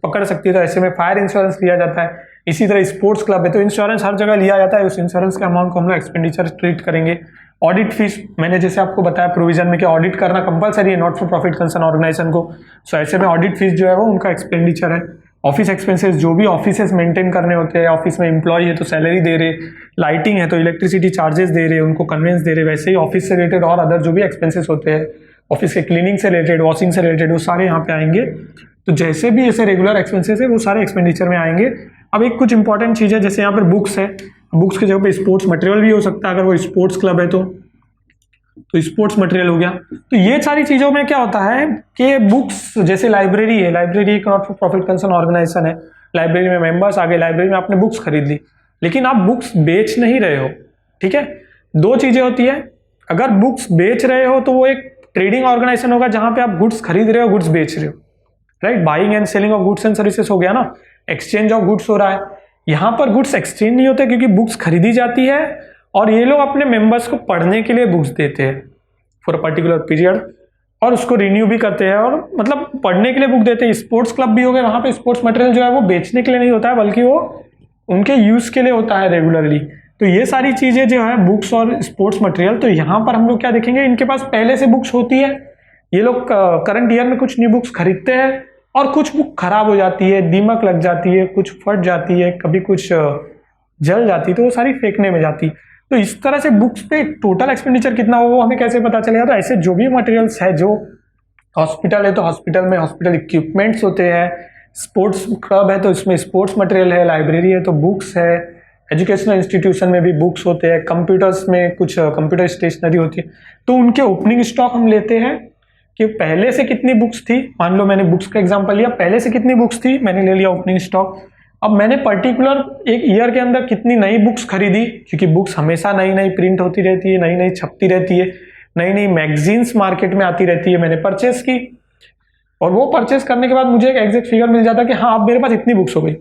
पकड़ सकती है तो ऐसे में फायर इंश्योरेंस लिया जाता है। इसी तरह स्पोर्ट्स क्लब है तो इंश्योरेंस हर जगह लिया जाता है, उस इंश्योरेंस के अमाउंट को हम लोग एक्सपेंडिचर ट्रीट करेंगे। ऑडिट फीस, मैंने जैसे आपको बताया प्रोविजन में कि ऑडिट करना कंपलसरी है not for profit concern organization को, सो ऐसे में ऑडिट फीस जो है वो उनका एक्सपेंडिचर है। ऑफिस एक्सपेंसेस, जो भी ऑफिसेस मेंटेन करने होते हैं, ऑफिस में एम्प्लॉय है तो सैलरी दे रहे, लाइटिंग है तो इलेक्ट्रिसिटी चार्जेस दे रहे, उनको कन्वेंस दे रहे, वैसे ही ऑफिस से रिलेटेड और अदर जो भी एक्सपेंसेस होते हैं, ऑफिस के क्लीनिंग से रिलेटेड, वॉशिंग से रिलेटेड, वो सारे यहाँ पे आएंगे। तो जैसे भी ऐसे रेगुलर एक्सपेंसेस है वो सारे एक्सपेंडिचर में आएंगे। अब एक कुछ इंपॉर्टेंट चीज़ है, जैसे यहाँ पर बुक्स है, बुक्स की जगह पे स्पोर्ट्स मटेरियल भी हो सकता है, अगर वो स्पोर्ट्स क्लब है तो स्पोर्ट्स मटेरियल हो गया। तो ये सारी चीज़ों में क्या होता है कि बुक्स, जैसे लाइब्रेरी है, लाइब्रेरी एक not for profit concern organization है, लाइब्रेरी में मेंबर्स आ गए, लाइब्रेरी में आपने बुक्स खरीद ली, लेकिन आप बुक्स बेच नहीं रहे हो, ठीक है। दो चीज़ें होती है, अगर बुक्स बेच रहे हो तो वो एक ट्रेडिंग ऑर्गेनाइजेशन होगा जहाँ पे आप गुड्स खरीद रहे हो, गुड्स बेच रहे हो, right. Buying and selling of goods and services हो गया ना, एक्सचेंज ऑफ गुड्स हो रहा है। यहाँ पर गुड्स एक्सचेंज नहीं होते क्योंकि बुक्स खरीदी जाती है और ये लोग अपने मेंबर्स को पढ़ने के लिए बुक्स देते हैं फॉर अ पर्टिकुलर पीरियड, और उसको रिन्यू भी करते हैं, और मतलब पढ़ने के लिए बुक देते हैं। स्पोर्ट्स क्लब भी हो गए, वहाँ पे स्पोर्ट्स मटेरियल जो है वो बेचने के लिए नहीं होता है बल्कि वो उनके यूज़ के लिए होता है रेगुलरली। तो ये सारी चीज़ें जो है बुक्स और स्पोर्ट्स मटेरियल, तो यहाँ पर हम लोग क्या देखेंगे, इनके पास पहले से बुक्स होती है, ये लोग करंट ईयर में कुछ न्यू बुक्स खरीदते हैं, और कुछ बुक खराब हो जाती है, दीमक लग जाती है, कुछ फट जाती है, कभी कुछ जल जाती है, तो वो सारी फेंकने में जाती। तो इस तरह से बुक्स पे टोटल एक्सपेंडिचर कितना हो वो हमें कैसे पता चलेगा। तो ऐसे जो भी मटेरियल्स है, जो हॉस्पिटल है तो हॉस्पिटल में हॉस्पिटल इक्विपमेंट्स होते हैं, स्पोर्ट्स क्लब है तो इसमें स्पोर्ट्स मटेरियल है, लाइब्रेरी है तो बुक्स है, एजुकेशनल इंस्टीट्यूशन में भी बुक्स होते हैं, कंप्यूटर्स में कुछ कंप्यूटर स्टेशनरी होती है, तो उनके ओपनिंग स्टॉक हम लेते हैं कि पहले से कितनी बुक्स थी। मान लो मैंने बुक्स का एग्जांपल लिया, पहले से कितनी बुक्स थी, मैंने ले लिया ओपनिंग स्टॉक। अब मैंने पर्टिकुलर एक ईयर के अंदर कितनी नई बुक्स खरीदी, क्योंकि बुक्स हमेशा नई नई प्रिंट होती रहती है, नई नई छपती रहती है, नई नई मैगजीन्स मार्केट में आती रहती है, मैंने परचेस की। और वो परचेस करने के बाद मुझे एक एग्जैक्ट फिगर मिल जाता है कि हाँ अब मेरे पास इतनी बुक्स हो गई।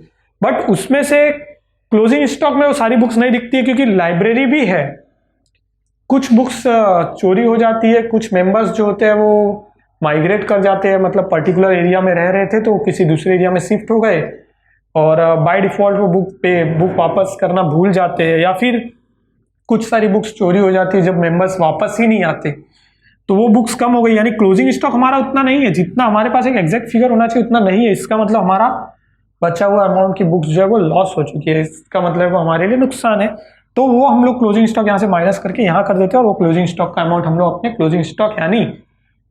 बट उसमें से क्लोजिंग स्टॉक में वो सारी बुक्स नहीं दिखती है, क्योंकि लाइब्रेरी भी है, कुछ बुक्स चोरी हो जाती है, कुछ मेंबर्स जो होते हैं वो माइग्रेट कर जाते हैं, मतलब पर्टिकुलर एरिया में रह रहे थे तो किसी दूसरे एरिया में शिफ्ट हो गए, और बाय डिफॉल्ट वो बुक वापस करना भूल जाते हैं, या फिर कुछ सारी बुक्स चोरी हो जाती है जब मेंबर्स वापस ही नहीं आते, तो वो बुक्स कम हो गई। यानी क्लोजिंग स्टॉक हमारा उतना नहीं है जितना हमारे पास एक एग्जैक्ट फिगर होना चाहिए, उतना नहीं है। इसका मतलब हमारा बचा हुआ अमाउंट की बुक्स जो है वो लॉस हो चुकी है, इसका मतलब वो हमारे लिए नुकसान है। तो वो हम लोग क्लोजिंग स्टॉक यहाँ से माइनस करके यहाँ कर देते हैं, और वो क्लोजिंग स्टॉक का अमाउंट हम लोग अपने क्लोजिंग स्टॉक यानी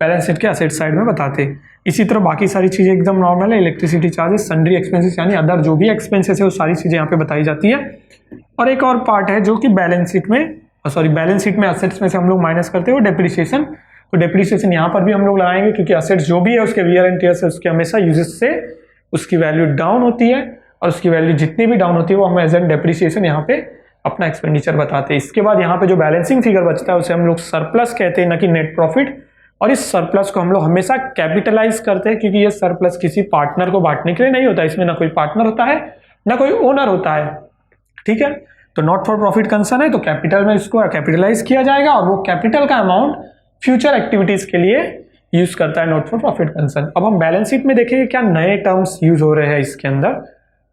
बैलेंस शीट के असेट साइड में बताते हैं। इसी तरह बाकी सारी चीजें एकदम नॉर्मल है, इलेक्ट्रिसिटी चार्जेस, सन्ड्री एक्सपेंसेस यानी अदर जो भी एक्सपेंसेस है वो सारी चीजें यहाँ पे बताई जाती है। और एक और पार्ट है जो कि बैलेंस शीट में असेट्स में से हम लोग माइनस करते हैं वो डेप्रिसिएशन। तो डेप्रिसिएशन यहाँ पर भी हम लोग लगाएंगे, क्योंकि असेट्स जो भी है उसके वियर एंड टियर से उसके हमेशा यूजेस से उसकी वैल्यू डाउन होती है, और उसकी वैल्यू जितनी भी डाउन होती है वो हम एज एन डेप्रिसिएशन यहाँ पे अपना एक्सपेंडिचर बताते हैं। इसके बाद यहाँ पे जो बैलेंसिंग फिगर बचता है उसे हम लोग सरप्लस कहते हैं, ना कि नेट प्रॉफिट। और इस सरप्लस को हम लोग हमेशा कैपिटलाइज करते हैं, क्योंकि ये सरप्लस किसी पार्टनर को बांटने के लिए नहीं होता, इसमें ना कोई पार्टनर होता है ना कोई ओनर होता है, ठीक है। तो नॉट फॉर प्रॉफिट कंसर्न है तो कैपिटल में इसको कैपिटलाइज किया जाएगा, और वो कैपिटल का अमाउंट फ्यूचर एक्टिविटीज के लिए यूज करता है नॉट फॉर प्रॉफिट कंसर्न। अब हम बैलेंस शीट में देखेंगे क्या नए टर्म्स यूज हो रहे हैं इसके अंदर,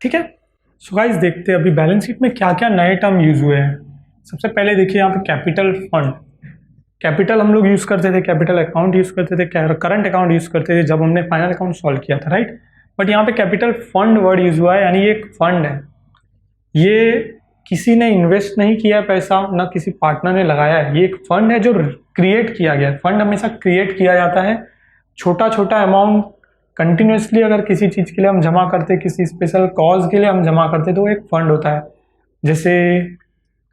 ठीक है। सो गाइस देखते हैं अभी बैलेंस शीट में क्या क्या नए टर्म यूज हुए हैं। सबसे पहले देखिए यहाँ पे कैपिटल फंड। कैपिटल हम लोग यूज करते थे, कैपिटल अकाउंट यूज करते थे, करंट अकाउंट यूज करते थे जब हमने फाइनल अकाउंट सॉल्व किया था, राइट। बट यहाँ पे कैपिटल फंड वर्ड यूज हुआ है, यानी ये एक फंड है, ये किसी ने इन्वेस्ट नहीं किया पैसा, ना किसी पार्टनर ने लगाया है, ये एक फंड है जो क्रिएट किया गया है। फंड हमेशा क्रिएट किया जाता है, छोटा छोटा अमाउंट कंटिन्यूसली अगर किसी चीज़ के लिए हम जमा करते, किसी स्पेशल कॉज के लिए हम जमा करते तो वो एक फंड होता है। जैसे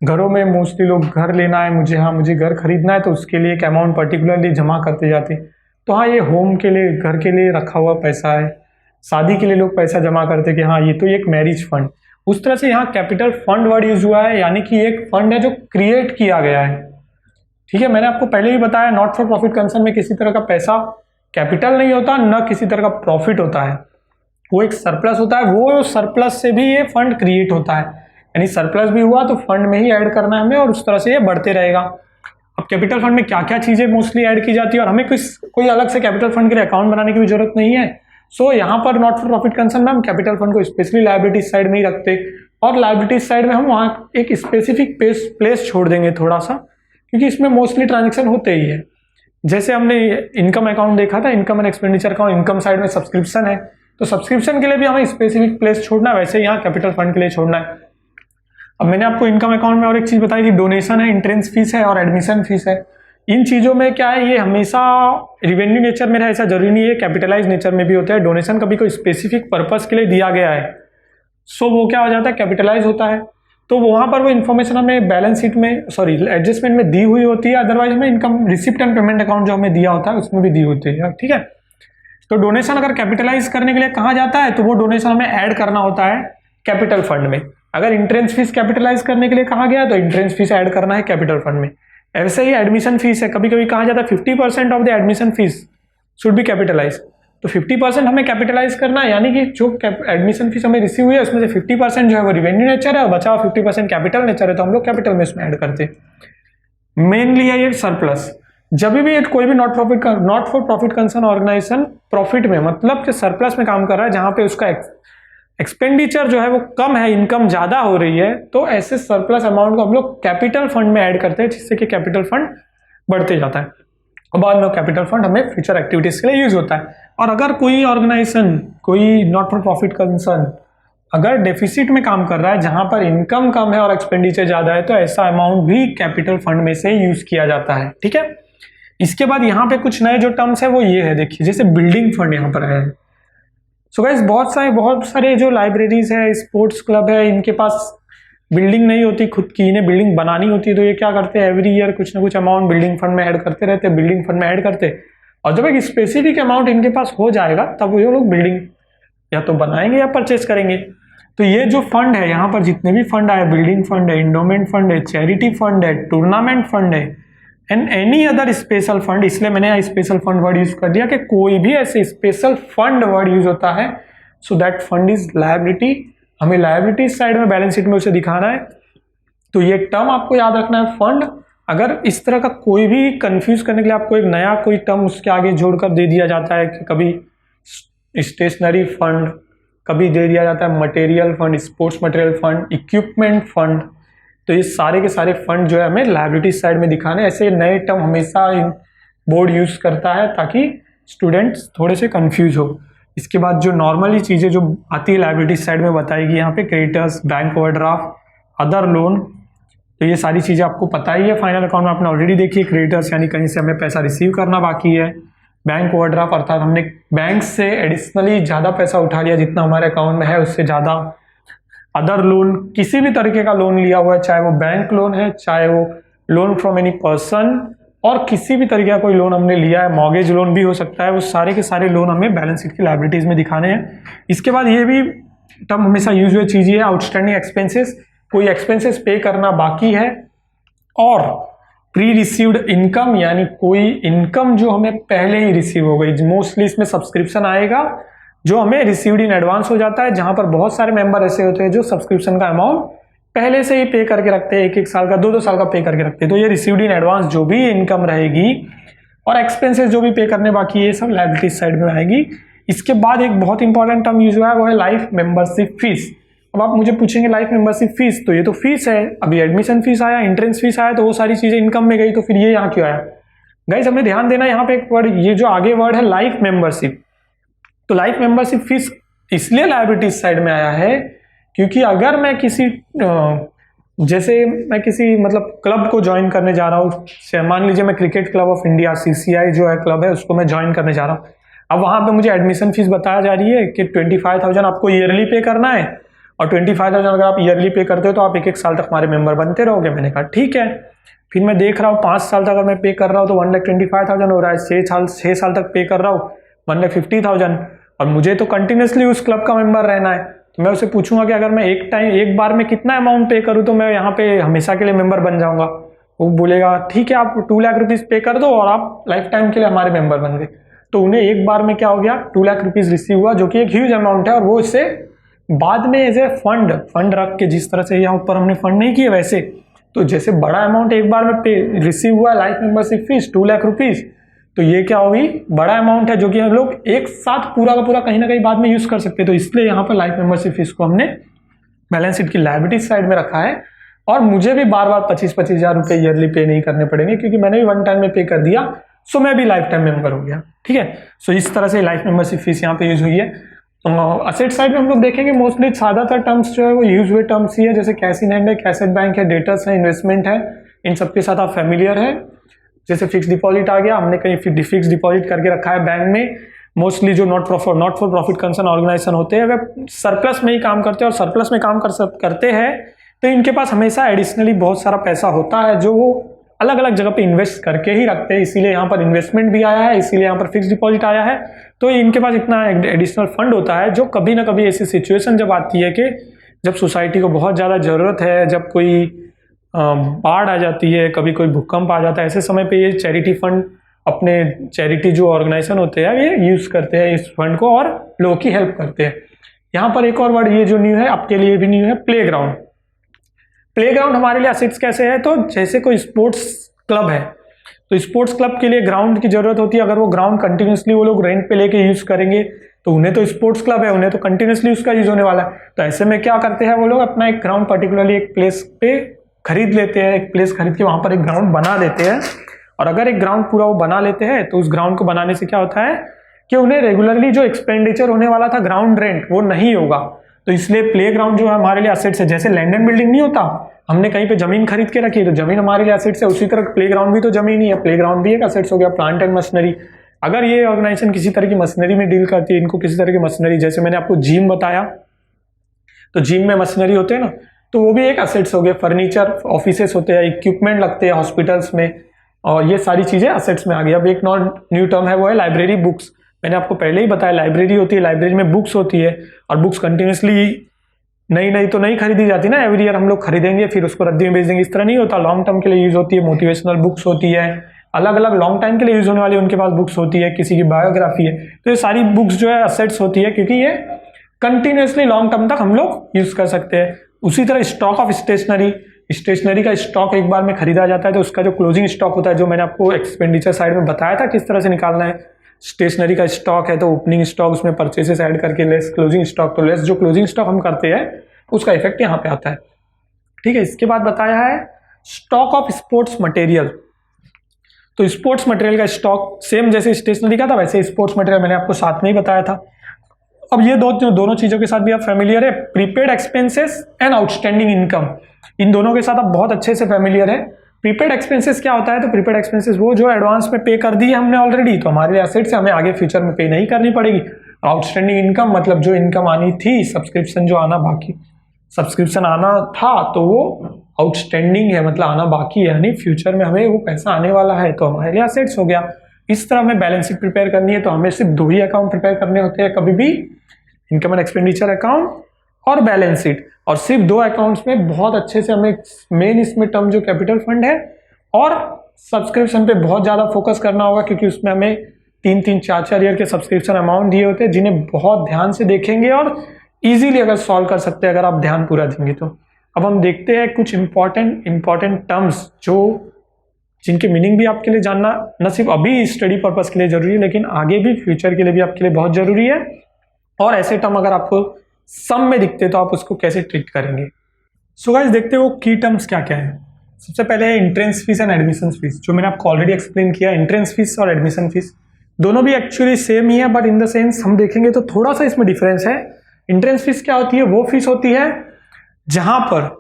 घरों में मोस्टली लोग घर लेना है मुझे घर खरीदना है, तो उसके लिए एक अमाउंट पर्टिकुलरली जमा करते जाते। तो हाँ, ये होम के लिए, घर के लिए रखा हुआ पैसा है। शादी के लिए लोग पैसा जमा करते कि हाँ ये तो एक मैरिज फंड। उस तरह से यहाँ कैपिटल फंड वर्ड यूज हुआ है, यानी कि एक फंड है जो क्रिएट किया गया है, ठीक है। मैंने आपको पहले भी बताया नॉट फॉर प्रॉफिट कंसर्न में किसी तरह का पैसा कैपिटल नहीं होता, न किसी तरह का प्रॉफिट होता है, वो एक सरप्लस होता है। वो सरप्लस से भी ये फंड क्रिएट होता है, यानी सरप्लस भी हुआ तो फंड में ही ऐड करना है हमें, और उस तरह से ये बढ़ते रहेगा। अब कैपिटल फंड में क्या क्या चीजें मोस्टली ऐड की जाती है, और हमें कोई अलग से कैपिटल फंड के लिए अकाउंट बनाने की भी जरूरत नहीं है। सो यहाँ पर नॉट फॉर प्रॉफिट कंसर्न में हम कैपिटल फंड को स्पेशली लायबिलिटीज साइड में ही रखते, और लायबिलिटीज साइड में हम वहाँ एक स्पेसिफिक प्लेस छोड़ देंगे थोड़ा सा, क्योंकि इसमें मोस्टली ट्रांजेक्शन होते ही है। जैसे हमने इनकम अकाउंट देखा था, income and expenditure account, income side में सब्सक्रिप्शन है, तो सब्सक्रिप्शन के लिए भी हमें स्पेसिफिक प्लेस छोड़ना है, वैसे यहाँ कैपिटल फंड के लिए छोड़ना है। अब मैंने आपको इनकम अकाउंट में और एक चीज बताई थी, डोनेशन है, एंट्रेंस फीस है और एडमिशन फीस है। इन चीजों में क्या है, ये हमेशा रिवेन्यू नेचर में है, ऐसा जरूरी नहीं है, कैपिटलाइज नेचर में भी होता है। डोनेशन कभी कोई स्पेसिफिक पर्पस के लिए दिया गया है, सो वो क्या हो जाता है, कैपिटलाइज होता है। तो वहां पर वो इन्फॉर्मेशन हमें बैलेंस शीट में एडजस्टमेंट में दी हुई होती है, अदरवाइज हमें income receipt and payment account जो हमें दिया होता है उसमें भी दी होती है, ठीक है। तो डोनेशन अगर कैपिटलाइज करने के लिए कहा जाता है तो वो डोनेशन हमें ऐड करना होता है कैपिटल फंड में। अगर इंट्रेंस फीस कैपिटलाइज करने के लिए कहा गया तो इंट्रेंस फीस ऐड करना है कैपिटल फंड में। ऐसे ही एडमिशन फीस है, कभी कभी कहा जाता है 50% of the admission fees should be capitalize, तो 50% हमें कैपिटलाइज करना है, यानी कि जो एडमिशन फीस हमें रिसीव हुई है उसमें से 50% जो है वो रिवेन्यू नेचर है और बचा हुआ 50% कैपिटल नेचर है, तो हम लोग कैपिटल में इसमें ऐड करते हैं। मेनली है ये सरप्लस। जब भी कोई भी not for profit concern organization profit में, मतलब कि सरप्लस में काम कर रहा है, जहां पे उसका एक्सपेंडिचर जो है वो कम है, इनकम ज्यादा हो रही है, तो ऐसे सरप्लस अमाउंट को हम लोग कैपिटल फंड में ऐड करते हैं, जिससे कि कैपिटल फंड बढ़ते जाता है और बाद में कैपिटल फंड हमें फ्यूचर एक्टिविटीज के लिए यूज होता है। और अगर कोई ऑर्गेनाइजेशन, कोई नॉट फॉर प्रॉफिट कंसर्न अगर डेफिसिट में काम कर रहा है, जहां पर इनकम कम है और एक्सपेंडिचर ज्यादा है, तो ऐसा अमाउंट भी कैपिटल फंड में से यूज किया जाता है, ठीक है। इसके बाद यहाँ पे कुछ नए जो टर्म्स है वो ये है, देखिए जैसे बिल्डिंग फंड यहाँ पर है। सो गाइस बहुत सारे जो लाइब्रेरीज है, स्पोर्ट्स क्लब है, इनके पास बिल्डिंग नहीं होती खुद की, इन्हें बिल्डिंग बनानी होती है, तो ये क्या करते हैं, एवरी ईयर कुछ ना कुछ अमाउंट बिल्डिंग फंड में ऐड करते रहते हैं, बिल्डिंग फंड में ऐड करते और जब एक स्पेसिफिक अमाउंट इनके पास हो जाएगा तब ये लोग बिल्डिंग या तो बनाएंगे या परचेस करेंगे। तो ये जो फंड है, यहाँ पर जितने भी फंड आए, बिल्डिंग फंड है, इंडोमेंट फंड है, चैरिटी फंड है, टूर्नामेंट फंड है and any other special fund, इसलिए मैंने स्पेशल फंड वर्ड यूज कर दिया कि कोई भी ऐसे स्पेशल फंड वर्ड यूज होता है so that fund is liability. हमें लायबिलिटी साइड में बैलेंस शीट में उसे दिखाना है। तो ये टर्म आपको याद रखना है फंड। अगर इस तरह का कोई भी कंफ्यूज करने के लिए आपको एक नया कोई टर्म उसके आगे जोड़कर दे दिया जाता है कि कभी स्टेशनरी फंड, कभी दे दिया जाता है material fund, sports material fund, equipment fund, तो ये सारे के सारे फंड जो है हमें लायबिलिटी साइड में दिखाने। ऐसे नए टर्म हमेशा बोर्ड यूज करता है ताकि स्टूडेंट्स थोड़े से कंफ्यूज हो। इसके बाद जो नॉर्मली चीज़ें जो आती है लायबिलिटी साइड में बताएगी यहाँ पे, creditors, bank overdraft, other loan, तो ये सारी चीज़ें आपको पता ही है। फाइनल अकाउंट में आपने ऑलरेडी देखी है। क्रेडिटर्स यानी कहीं से हमें पैसा रिसीव करना बाकी है। बैंक ओवरड्राफ्ट अर्थात हमने बैंक से एडिशनली ज़्यादा पैसा उठा लिया जितना हमारे अकाउंट में है उससे ज़्यादा। अदर लोन, किसी भी तरीके का लोन लिया हुआ है, चाहे वो बैंक लोन है, चाहे वो लोन फ्रॉम एनी पर्सन, और किसी भी तरीके का कोई लोन हमने लिया है, मॉर्गेज लोन भी हो सकता है, वो सारे के सारे लोन हमें बैलेंस शीट की लायबिलिटीज में दिखाने हैं। इसके बाद ये भी टर्म हमेशा यूज हुई चीज़ है आउटस्टैंडिंग एक्सपेंसेस, कोई एक्सपेंसेस पे करना बाकी है, और प्री रिसीव्ड इनकम यानी कोई इनकम जो हमें पहले ही रिसीव हो गई। मोस्टली इसमें सब्सक्रिप्शन आएगा जो हमें रिसीव्ड इन एडवांस हो जाता है, जहां पर बहुत सारे मेंबर ऐसे होते हैं जो सब्सक्रिप्शन का अमाउंट पहले से ही पे करके रखते हैं, 1-1 साल का, 2-2 साल का पे करके रखते हैं। तो ये रिसीव्ड इन एडवांस जो भी इनकम रहेगी और एक्सपेंसेस जो भी पे करने बाकी है, ये सब लायबिलिटी साइड में आएगी। इसके बाद एक बहुत इंपॉर्टेंट टर्म यूज हुआ है, वो है लाइफ मेंबरशिप फीस। अब आप मुझे पूछेंगे लाइफ मेंबरशिप फीस, तो ये तो फीस है, अभी एडमिशन फीस आया, एंट्रेंस फीस आया, तो वो सारी चीजें इनकम में गई, तो फिर ये यहाँ क्यों आया? गाइस हमें ध्यान देना यहाँ पे एक वर्ड, ये जो आगे वर्ड है लाइफ मेंबरशिप, तो लाइफ मेंबरशिप फीस इसलिए लायबिलिटी साइड में आया है क्योंकि अगर मैं किसी जैसे मैं किसी मतलब क्लब को ज्वाइन करने जा रहा हूँ, मान लीजिए मैं cricket club of India CCI जो है क्लब है उसको मैं ज्वाइन करने जा रहा हूँ। अब वहाँ पे मुझे एडमिशन फीस बताया जा रही है कि 25,000 आपको ईयरली पे करना है, और 25,000 अगर आप ईयरली पे करते हो तो आप 1-1 साल तक हमारे मेंबर बनते रहोगे। मैंने कहा ठीक है। फिर मैं देख रहा हूँ 5 साल तक अगर मैं पे कर रहा हूँ तो 1,25,000 हो रहा है, 6 साल तक पे कर रहा हूँ 1,50,000, और मुझे तो कंटिन्यूसली उस क्लब का मेंबर रहना है। तो मैं उसे पूछूंगा कि अगर मैं एक बार में कितना अमाउंट पे करूँ तो मैं यहाँ पे हमेशा के लिए मेंबर बन जाऊंगा। वो बोलेगा ठीक है आप 2 लाख रुपीज़ पे कर दो और आप लाइफ टाइम के लिए हमारे मेंबर बन गए। तो उन्हें एक बार में क्या हो गया, 2 लाख रुपीज़ रिसीव हुआ, जो कि एक ह्यूज अमाउंट है, और वो इससे बाद में एज ए फंड रख के, जिस तरह से यहाँ ऊपर हमने फंड नहीं किए वैसे, तो जैसे बड़ा अमाउंट एक बार में पे रिसीव हुआ life membership fees 2 lakh rupees, तो ये क्या होगी, बड़ा अमाउंट है जो कि हम लोग एक साथ पूरा का पूरा कहीं ना कहीं बाद में यूज कर सकते हैं। तो इसलिए यहाँ पर लाइफ मेंबरशिप फीस को हमने बैलेंस शीट की लायबिलिटी साइड में रखा है। और मुझे भी बार बार 25-25 हज़ार रुपये ईयरली पे नहीं करने पड़ेंगे क्योंकि मैंने भी 1 टाइम में पे कर दिया, सो मैं भी लाइफ टाइम मेंबर हो गया। ठीक है, सो इस तरह से लाइफ मेंबरशिप फीस यहाँ पे यूज हुई है। असेट साइड में हम लोग देखेंगे मोस्टली ज़्यादातर टर्म्स जो है वो यूज हुए टर्म्स ही है, जैसे कैश इन हैंड है, कैश एट बैंक है, डेटर्स है, इन्वेस्टमेंट है, इन सबके साथ आप फेमिलियर है। जैसे फिक्स डिपॉजिट आ गया, हमने कहीं फिक्स डिपॉजिट करके रखा है बैंक में। मोस्टली जो not for profit concern organization होते हैं वे सरप्लस में ही काम करते हैं, और सरप्लस में काम करते हैं तो इनके पास हमेशा एडिशनली बहुत सारा पैसा होता है जो वो अलग अलग जगह पे इन्वेस्ट करके ही रखते हैं। इसीलिए यहाँ पर इन्वेस्टमेंट भी आया है, इसीलिए यहाँ पर फिक्स डिपॉजिट आया है। तो इनके पास इतना एडिशनल फंड होता है जो कभी ना कभी ऐसी सिचुएशन जब आती है कि जब सोसाइटी को बहुत ज़्यादा ज़रूरत है, जब कोई बाढ़ आ जाती है, कभी कोई भूकंप आ जाता है, ऐसे समय पे ये चैरिटी फंड अपने चैरिटी जो ऑर्गेनाइजेशन होते हैं ये यूज़ करते हैं इस फंड को और लोगों की हेल्प करते हैं। यहाँ पर एक और वर्ड ये जो न्यू है आपके लिए भी न्यू है, प्लेग्राउंड। प्लेग्राउंड हमारे लिए असेट्स कैसे है, तो जैसे कोई स्पोर्ट्स क्लब है तो स्पोर्ट्स क्लब के लिए ग्राउंड की जरूरत होती है। अगर वो ग्राउंड कंटिन्यूसली वो लोग रेंट पे लेके यूज़ करेंगे तो उन्हें तो स्पोर्ट्स क्लब है, उन्हें तो कंटिन्यूसली उसका यूज़ होने वाला है। तो ऐसे में क्या करते हैं वो लोग, अपना एक ग्राउंड पर्टिकुलरली एक प्लेस पे खरीद लेते हैं, एक प्लेस खरीद के वहाँ पर एक ग्राउंड बना देते हैं। और अगर एक ग्राउंड पूरा वो बना लेते हैं तो उस ग्राउंड को बनाने से क्या होता है कि उन्हें रेगुलरली जो एक्सपेंडिचर होने वाला था ग्राउंड रेंट वो नहीं होगा। तो इसलिए प्लेग्राउंड जो है हमारे लिए एसेट्स है। जैसे लैंड एंड बिल्डिंग नहीं होता, हमने कहीं पे जमीन खरीद के रखी है तो जमीन हमारे लिए एसेट्स है, उसी तरह प्लेग्राउंड भी तो जमीन ही है, प्लेग्राउंड भी एक एसेट्स हो गया। प्लांट एंड मशीनरी, अगर ये ऑर्गेनाइजेशन किसी तरह की मशीनरी में डील करती है, इनको किसी तरह की मशीनरी, जैसे मैंने आपको जिम बताया तो जिम में मशीनरी होते हैं ना, तो वो भी एक एसेट्स हो गए। फर्नीचर ऑफिसेस होते हैं, इक्विपमेंट लगते हैं हॉस्पिटल्स में, और ये सारी चीज़ें असेट्स में आ गई। अब एक न्यू टर्म है, वो है लाइब्रेरी बुक्स। मैंने आपको पहले ही बताया लाइब्रेरी होती है, लाइब्रेरी में बुक्स होती है और बुक्स कंटिन्यूसली नई तो नहीं खरीदी जाती ना, एवरी ईयर हम लोग खरीदेंगे फिर उसको रद्दी में बेच देंगे, इस तरह नहीं होता। लॉन्ग टर्म के लिए यूज होती है, मोटिवेशनल बुक्स होती है, अलग अलग लॉन्ग टाइम के लिए यूज होने वाली उनके पास बुक्स होती है, किसी की बायोग्राफी है। तो ये सारी बुक्स जो है असेट्स होती है, क्योंकि ये कंटिन्यूसली लॉन्ग टर्म तक हम लोग यूज कर सकते हैं। उसी तरह स्टॉक ऑफ स्टेशनरी का स्टॉक एक बार में खरीदा जाता है तो उसका जो क्लोजिंग स्टॉक होता है, जो मैंने आपको एक्सपेंडिचर साइड में बताया था किस तरह से निकालना है। स्टेशनरी का स्टॉक है तो ओपनिंग स्टॉक, उसमें परचेसेस ऐड करके लेस क्लोजिंग स्टॉक, तो लेस जो क्लोजिंग स्टॉक हम करते हैं उसका इफेक्ट यहाँ पे आता है। ठीक है, इसके बाद बताया है स्टॉक ऑफ स्पोर्ट्स मटेरियल। तो स्पोर्ट्स मटेरियल का स्टॉक सेम जैसे स्टेशनरी का था वैसे स्पोर्ट्स मटेरियल मैंने आपको साथ में ही बताया था। अब ये दोनों चीजों के साथ भी आप फेमिलियर है, prepaid expenses and outstanding income, इन दोनों के साथ आप बहुत अच्छे से फेमिलियर है। प्रीपेड एक्सपेंसेस क्या होता है? तो प्रीपेड एक्सपेंसेस वो जो एडवांस में पे कर दी है हमने ऑलरेडी, तो हमारे एसेट से हमें आगे फ्यूचर में पे नहीं करनी पड़ेगी। आउटस्टैंडिंग इनकम मतलब जो इनकम आनी थी, सब्सक्रिप्शन जो आना बाकी, सब्सक्रिप्शन आना था तो वो आउटस्टैंडिंग है, मतलब आना बाकी है, यानी फ्यूचर में हमें वो पैसा आने वाला है, तो हमारे लिए एसेट्स हो गया। इस तरह हमें बैलेंस शीट प्रिपेयर करनी है तो हमें सिर्फ 2 ही अकाउंट प्रिपेयर करने होते हैं कभी भी, इनकम एंड एक्सपेंडिचर अकाउंट और बैलेंस शीट। और सिर्फ 2 अकाउंट्स में बहुत अच्छे से हमें मेन इसमें टर्म जो कैपिटल फंड है और सब्सक्रिप्शन पे बहुत ज़्यादा फोकस करना होगा, क्योंकि उसमें हमें 3-3, 4-4 ईयर के सब्सक्रिप्शन अमाउंट दिए होते हैं जिन्हें बहुत ध्यान से देखेंगे और इजीली अगर सॉल्व कर सकते हैं अगर आप ध्यान पूरा देंगे तो। अब हम देखते हैं कुछ इंपॉर्टेंट टर्म्स जो जिनके मीनिंग भी आपके लिए जानना न सिर्फ अभी स्टडी पर्पस के लिए जरूरी है लेकिन आगे भी फ्यूचर के लिए भी आपके लिए बहुत जरूरी है। और ऐसे टर्म अगर आपको सम में दिखते तो आप उसको कैसे ट्रीट करेंगे। सो गाइस देखते हो की टर्म्स क्या क्या है। सबसे पहले है entrance fees and admission fees, जो मैंने आपको ऑलरेडी एक्सप्लेन किया। एंट्रेंस फीस और एडमिशन फीस दोनों भी एक्चुअली सेम ही है, बट इन द सेंस हम देखेंगे तो थोड़ा सा इसमें डिफरेंस है। एंट्रेंस फीस क्या होती है? वो फीस होती है जहां पर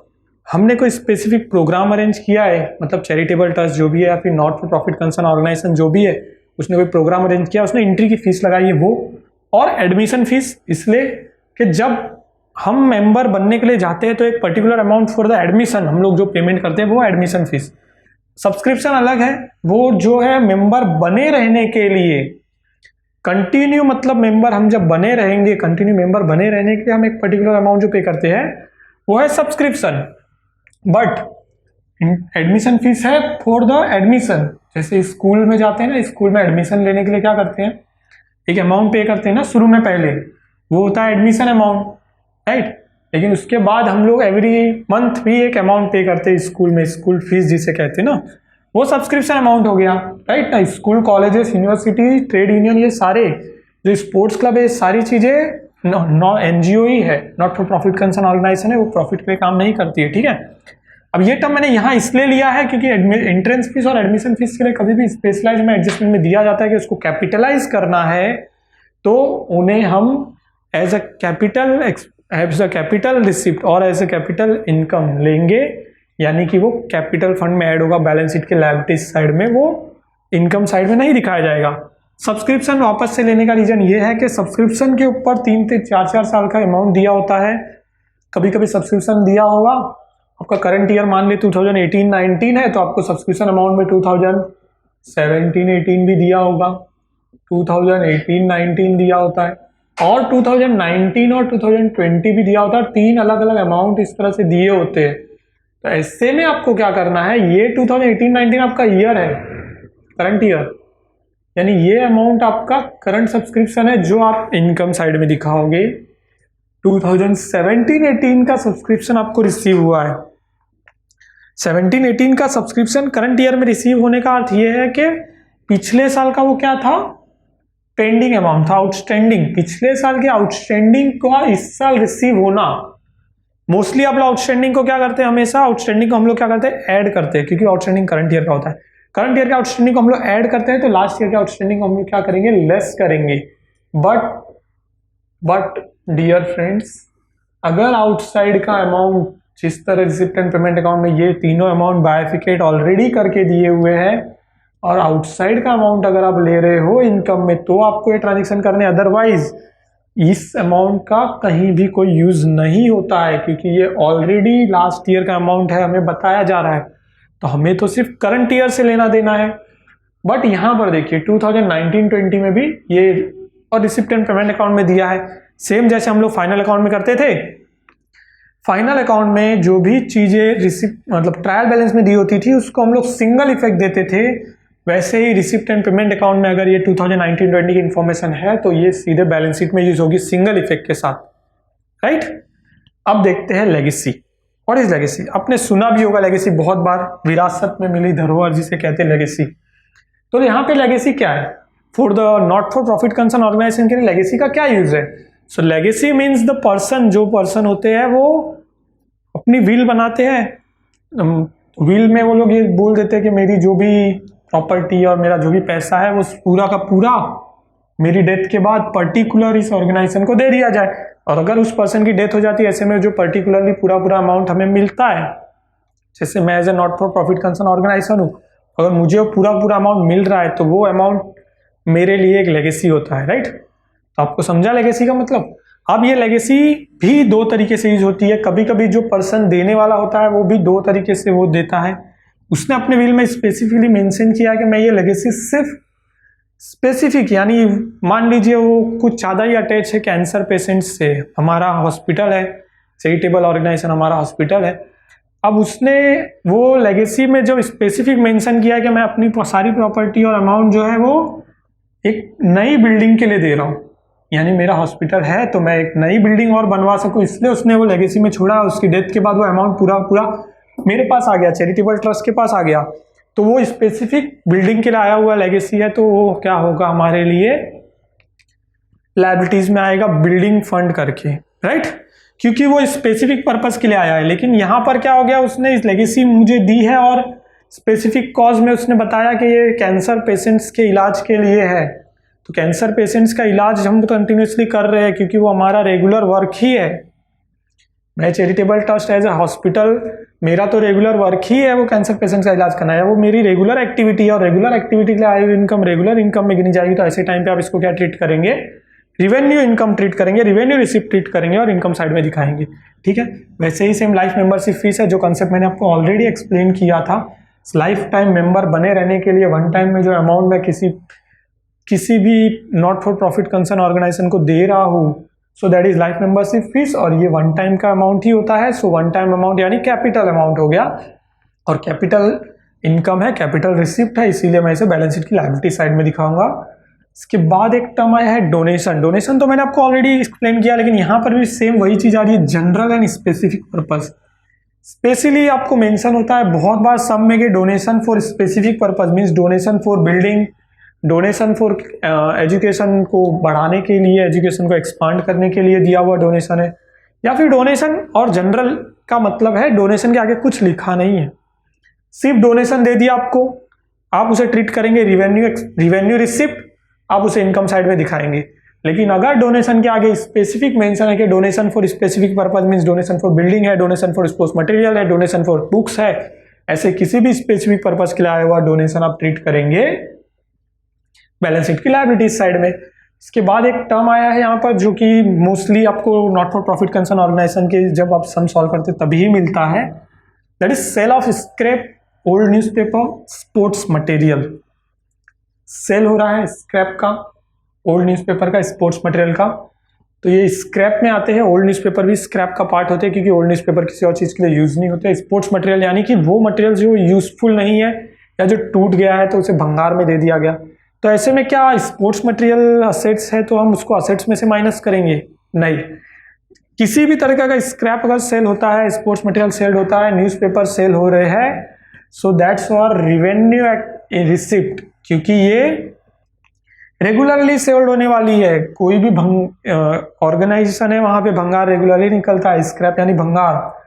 हमने कोई स्पेसिफिक प्रोग्राम अरेंज किया है, मतलब चैरिटेबल ट्रस्ट जो भी है या फिर not for profit concern organization जो भी है, उसने कोई प्रोग्राम अरेंज किया, उसने एंट्री की फीस लगाई है वो। और एडमिशन फीस इसलिए कि जब हम मेंबर बनने के लिए जाते हैं तो एक particular amount for the admission हम लोग जो पेमेंट करते हैं वो एडमिशन फीस। सब्सक्रिप्शन अलग है, वो जो है मेंबर बने रहने के लिए कंटिन्यू, मतलब मेंबर हम जब बने रहेंगे, कंटिन्यू मेंबर बने रहने के लिए हम एक पर्टिकुलर अमाउंट जो पे करते हैं वो है सब्सक्रिप्शन। बट एडमिशन फीस है फॉर द एडमिशन। जैसे स्कूल में जाते हैं ना, स्कूल में एडमिशन लेने के लिए क्या करते हैं, एक अमाउंट पे करते हैं ना शुरू में, पहले वो होता है एडमिशन अमाउंट, राइट। लेकिन उसके बाद हम लोग एवरी मंथ भी एक अमाउंट पे करते हैं स्कूल में, स्कूल फीस जिसे कहते हैं ना, वो सब्सक्रिप्शन अमाउंट हो गया, राइट ना। School, colleges, university, trade union, ये सारे जो स्पोर्ट्स क्लब है, सारी चीजें NGO ही है, not for profit concern organization है, वो प्रॉफिट के लिए काम नहीं करती है, ठीक है। अब ये टर्म मैंने यहाँ इसलिए लिया है क्योंकि एंट्रेंस फीस और एडमिशन फीस के लिए कभी भी स्पेशलाइज में एडजस्टमेंट में दिया जाता है कि उसको कैपिटलाइज करना है तो उन्हें हम एज अ कैपिटल रिसिप्ट और एज अ कैपिटल इनकम लेंगे, यानी कि वो कैपिटल फंड में ऐड होगा, बैलेंस शीट के लायबिलिटीज साइड में, वो इनकम साइड में नहीं दिखाया जाएगा। सब्सक्रिप्शन वापस से लेने का रीजन ये है कि सब्सक्रिप्शन के ऊपर 3-4 साल का अमाउंट दिया होता है। कभी कभी सब्सक्रिप्शन दिया होगा, आपका करंट ईयर मान ले 2018-19 है तो आपको सब्सक्रिप्शन अमाउंट में 2017-18 भी दिया होगा, 2018-19 दिया होता है और 2019 और 2020 भी दिया होता है। 3 अलग अलग अमाउंट इस तरह से दिए होते हैं। तो ऐसे में आपको क्या करना है, ये 2018-19 आपका ईयर है, करंट ईयर, यानी ये अमाउंट आपका करंट सब्सक्रिप्शन है जो आप इनकम साइड में दिखाओगे। 2017-18 का सब्सक्रिप्शन आपको रिसीव हुआ है, 17-18 का सब्सक्रिप्शन करंट ईयर में रिसीव होने का अर्थ ये है कि पिछले साल का वो क्या था, पेंडिंग अमाउंट था, आउटस्टैंडिंग, पिछले साल के आउटस्टैंडिंग का इस साल रिसीव होना। मोस्टली आप लोग आउटस्टैंडिंग को क्या करते हैं, हमेशा आउटस्टैंडिंग को हम लोग क्या करते हैं, ऐड करते हैं, क्योंकि आउटस्टैंडिंग करंट ईयर का होता है। करंट ईयर के आउटस्टैंडिंग को हम लोग ऐड करते हैं तो लास्ट ईयर के आउटस्टैंडिंग को हम लोग क्या करेंगे, लेस करेंगे। बट डियर फ्रेंड्स, अगर आउटसाइड का अमाउंट जिस तरह रिसिप्ट एंड पेमेंट अकाउंट में ये तीनों अमाउंट बायफिकेट ऑलरेडी करके दिए हुए हैं और आउटसाइड का अमाउंट अगर आप ले रहे हो इनकम में तो आपको ये ट्रांजेक्शन करने, अदरवाइज इस अमाउंट का कहीं भी कोई यूज नहीं होता है, क्योंकि ये ऑलरेडी लास्ट ईयर का अमाउंट है, हमें बताया जा रहा है। तो हमें तो सिर्फ करंट ईयर से लेना देना है। बट यहाँ पर देखिए 2019-20 में भी ये और रिसिप्ट एंड पेमेंट अकाउंट में दिया है, सेम जैसे हम लोग फाइनल अकाउंट में करते थे। फाइनल अकाउंट में जो भी चीजें रिसिप्ट मतलब ट्रायल बैलेंस में दी होती थी उसको हम लोग सिंगल इफेक्ट देते थे, वैसे ही रिसिप्ट एंड पेमेंट अकाउंट में अगर ये 2019-20 की इन्फॉर्मेशन है तो ये सीधे बैलेंस शीट में यूज होगी सिंगल इफेक्ट के साथ, राइट। अब देखते हैं लेगेसी। What is legacy? आपने सुना भी होगा लेगेसी बहुत बार, विरासत में मिली धरोहर जिसे कहते हैं लेगेसी। तो यहाँ पे लेगेसी क्या है? For the not for profit concern organization के लिए लेगेसी का क्या यूज है? So legacy means the person, जो पर्सन होते हैं वो अपनी विल बनाते हैं। विल में वो लोग ये बोल देते हैं कि मेरी जो भी प्रॉपर्टी और मेरा जो भी पैसा है वो पूरा का पूरा मेरी डेथ के बाद पर्टिकुलर इस ऑर्गेनाइजेशन को दे दिया जाए। और अगर उस पर्सन की डेथ हो जाती है ऐसे में जो पर्टिकुलरली पूरा पूरा अमाउंट हमें मिलता है, जैसे मैं as a not for profit concern organization हूँ, अगर मुझे वो पूरा पूरा अमाउंट मिल रहा है तो वो अमाउंट मेरे लिए एक लेगेसी होता है, राइट। तो आपको समझा लेगेसी का मतलब। अब ये लेगेसी भी दो तरीके से यूज होती है। कभी कभी जो पर्सन देने वाला होता है वो भी दो तरीके से वो देता है। उसने अपने विल में स्पेसिफिकली मेंशन किया कि मैं ये लेगेसी सिर्फ स्पेसिफिक, यानी मान लीजिए वो कुछ ज़्यादा ही अटैच है कैंसर पेशेंट्स से, हमारा हॉस्पिटल है, चैरिटेबल ऑर्गेनाइजेशन हमारा हॉस्पिटल है। अब उसने वो लेगेसी में जब स्पेसिफिक मेंशन किया कि मैं अपनी सारी प्रॉपर्टी और अमाउंट जो है वो एक नई बिल्डिंग के लिए दे रहा हूँ, यानी मेरा हॉस्पिटल है तो मैं एक नई बिल्डिंग और बनवा सकूँ, इसलिए उसने वो लेगेसी में छोड़ा। उसकी डेथ के बाद वो अमाउंट पूरा पूरा मेरे पास आ गया, चैरिटेबल ट्रस्ट के पास आ गया, तो वो स्पेसिफिक बिल्डिंग के लिए आया हुआ लेगेसी है। तो वो क्या होगा हमारे लिए, लायबिलिटीज में आएगा बिल्डिंग फंड करके, राइट, क्योंकि वो स्पेसिफिक पर्पस के लिए आया है। लेकिन यहाँ पर क्या हो गया, उसने इस लेगेसी मुझे दी है और स्पेसिफिक कॉज में उसने बताया कि ये कैंसर पेशेंट्स के इलाज के लिए है। तो कैंसर पेशेंट्स का इलाज हम कंटिन्यूसली कर रहे हैं क्योंकि वो हमारा रेगुलर वर्क ही है। मैं charitable trust as a hospital, मेरा तो रेगुलर वर्क ही है वो कैंसर पेशेंट्स का इलाज करना है, वो मेरी रेगुलर एक्टिविटी है। और रेगुलर एक्टिविटी के लिए आई हुई इनकम रेगुलर इनकम में गिनी जाएगी। तो ऐसे टाइम पे आप इसको क्या ट्रीट करेंगे, रिवेन्यू इनकम ट्रीट करेंगे, रिवेन्यू रिसिप्ट ट्रीट करेंगे और इनकम साइड में दिखाएंगे, ठीक है। वैसे ही सेम लाइफ मेंबरशिप फीस है, जो कंसेप्ट मैंने आपको ऑलरेडी एक्सप्लेन किया था। लाइफ टाइम मेंबर बने रहने के लिए वन टाइम में जो अमाउंट मैं किसी भी not for profit concern organization को दे रहा हूँ, so that is life membership fees, और ये वन टाइम का अमाउंट ही होता है। सो वन टाइम अमाउंट यानी कैपिटल अमाउंट हो गया, और कैपिटल इनकम है, कैपिटल रिसिप्ट है, इसीलिए मैं इसे बैलेंस शीट की लायबिलिटी साइड में दिखाऊंगा। इसके बाद एक टर्म आया है डोनेशन। डोनेशन तो मैंने आपको ऑलरेडी एक्सप्लेन किया, लेकिन यहाँ पर भी सेम वही चीज आ रही है, general and specific purpose. Specially आपको मेंशन होता है बहुत बार सब में कि donation for specific purpose means donation for building, donation for education को बढ़ाने के लिए, एजुकेशन को एक्सपांड करने के लिए दिया हुआ डोनेशन है, या फिर डोनेशन और जनरल का मतलब है डोनेशन के आगे कुछ लिखा नहीं है, सिर्फ डोनेशन दे दिया आपको, आप उसे ट्रीट करेंगे रिवेन्यू रिसिप्ट, आप उसे इनकम साइड में दिखाएंगे। लेकिन अगर डोनेशन के आगे स्पेसिफिक मेंशन है कि donation for specific purpose means donation for building है, डोनेशन फॉर स्पोर्ट्स मटेरियल है, डोनेशन फॉर बुक्स है, ऐसे किसी भी स्पेसिफिक पर्पस के लिए आया हुआ डोनेशन आप ट्रीट करेंगे बैलेंस शीट की लायबिलिटीज साइड में। इसके बाद एक टर्म आया है यहाँ पर जो कि मोस्टली आपको not for profit concern organization के जब आप सम सॉल्व करते तभी ही मिलता है, that is sale of scrap old newspaper sports material. Sale हो रहा है स्क्रैप का, ओल्ड न्यूज़पेपर का, स्पोर्ट्स मटेरियल का। तो ये स्क्रैप में आते हैं, ओल्ड न्यूज़पेपर भी स्क्रैप का पार्ट होते हैं क्योंकि ओल्ड न्यूज़पेपर किसी और चीज़ के लिए यूज़ नहीं होते। स्पोर्ट्स मटेरियल यानी कि वो मटेरियल जो यूजफुल नहीं है या जो टूट गया है तो उसे भंगार में दे दिया गया। तो ऐसे में क्या स्पोर्ट्स मटेरियल असेट्स है तो हम उसको असेट्स में से माइनस करेंगे? नहीं, किसी भी तरह का स्क्रैप अगर सेल होता है, स्पोर्ट्स मटेरियल सेल होता है, न्यूज़पेपर सेल हो रहे हैं, so that's for revenue receipt, क्योंकि ये रेगुलरली सेल्ड होने वाली है। कोई भी ऑर्गेनाइजेशन है वहां पे भंगार रेगुलरली निकलता है, स्क्रैप यानी भंगार।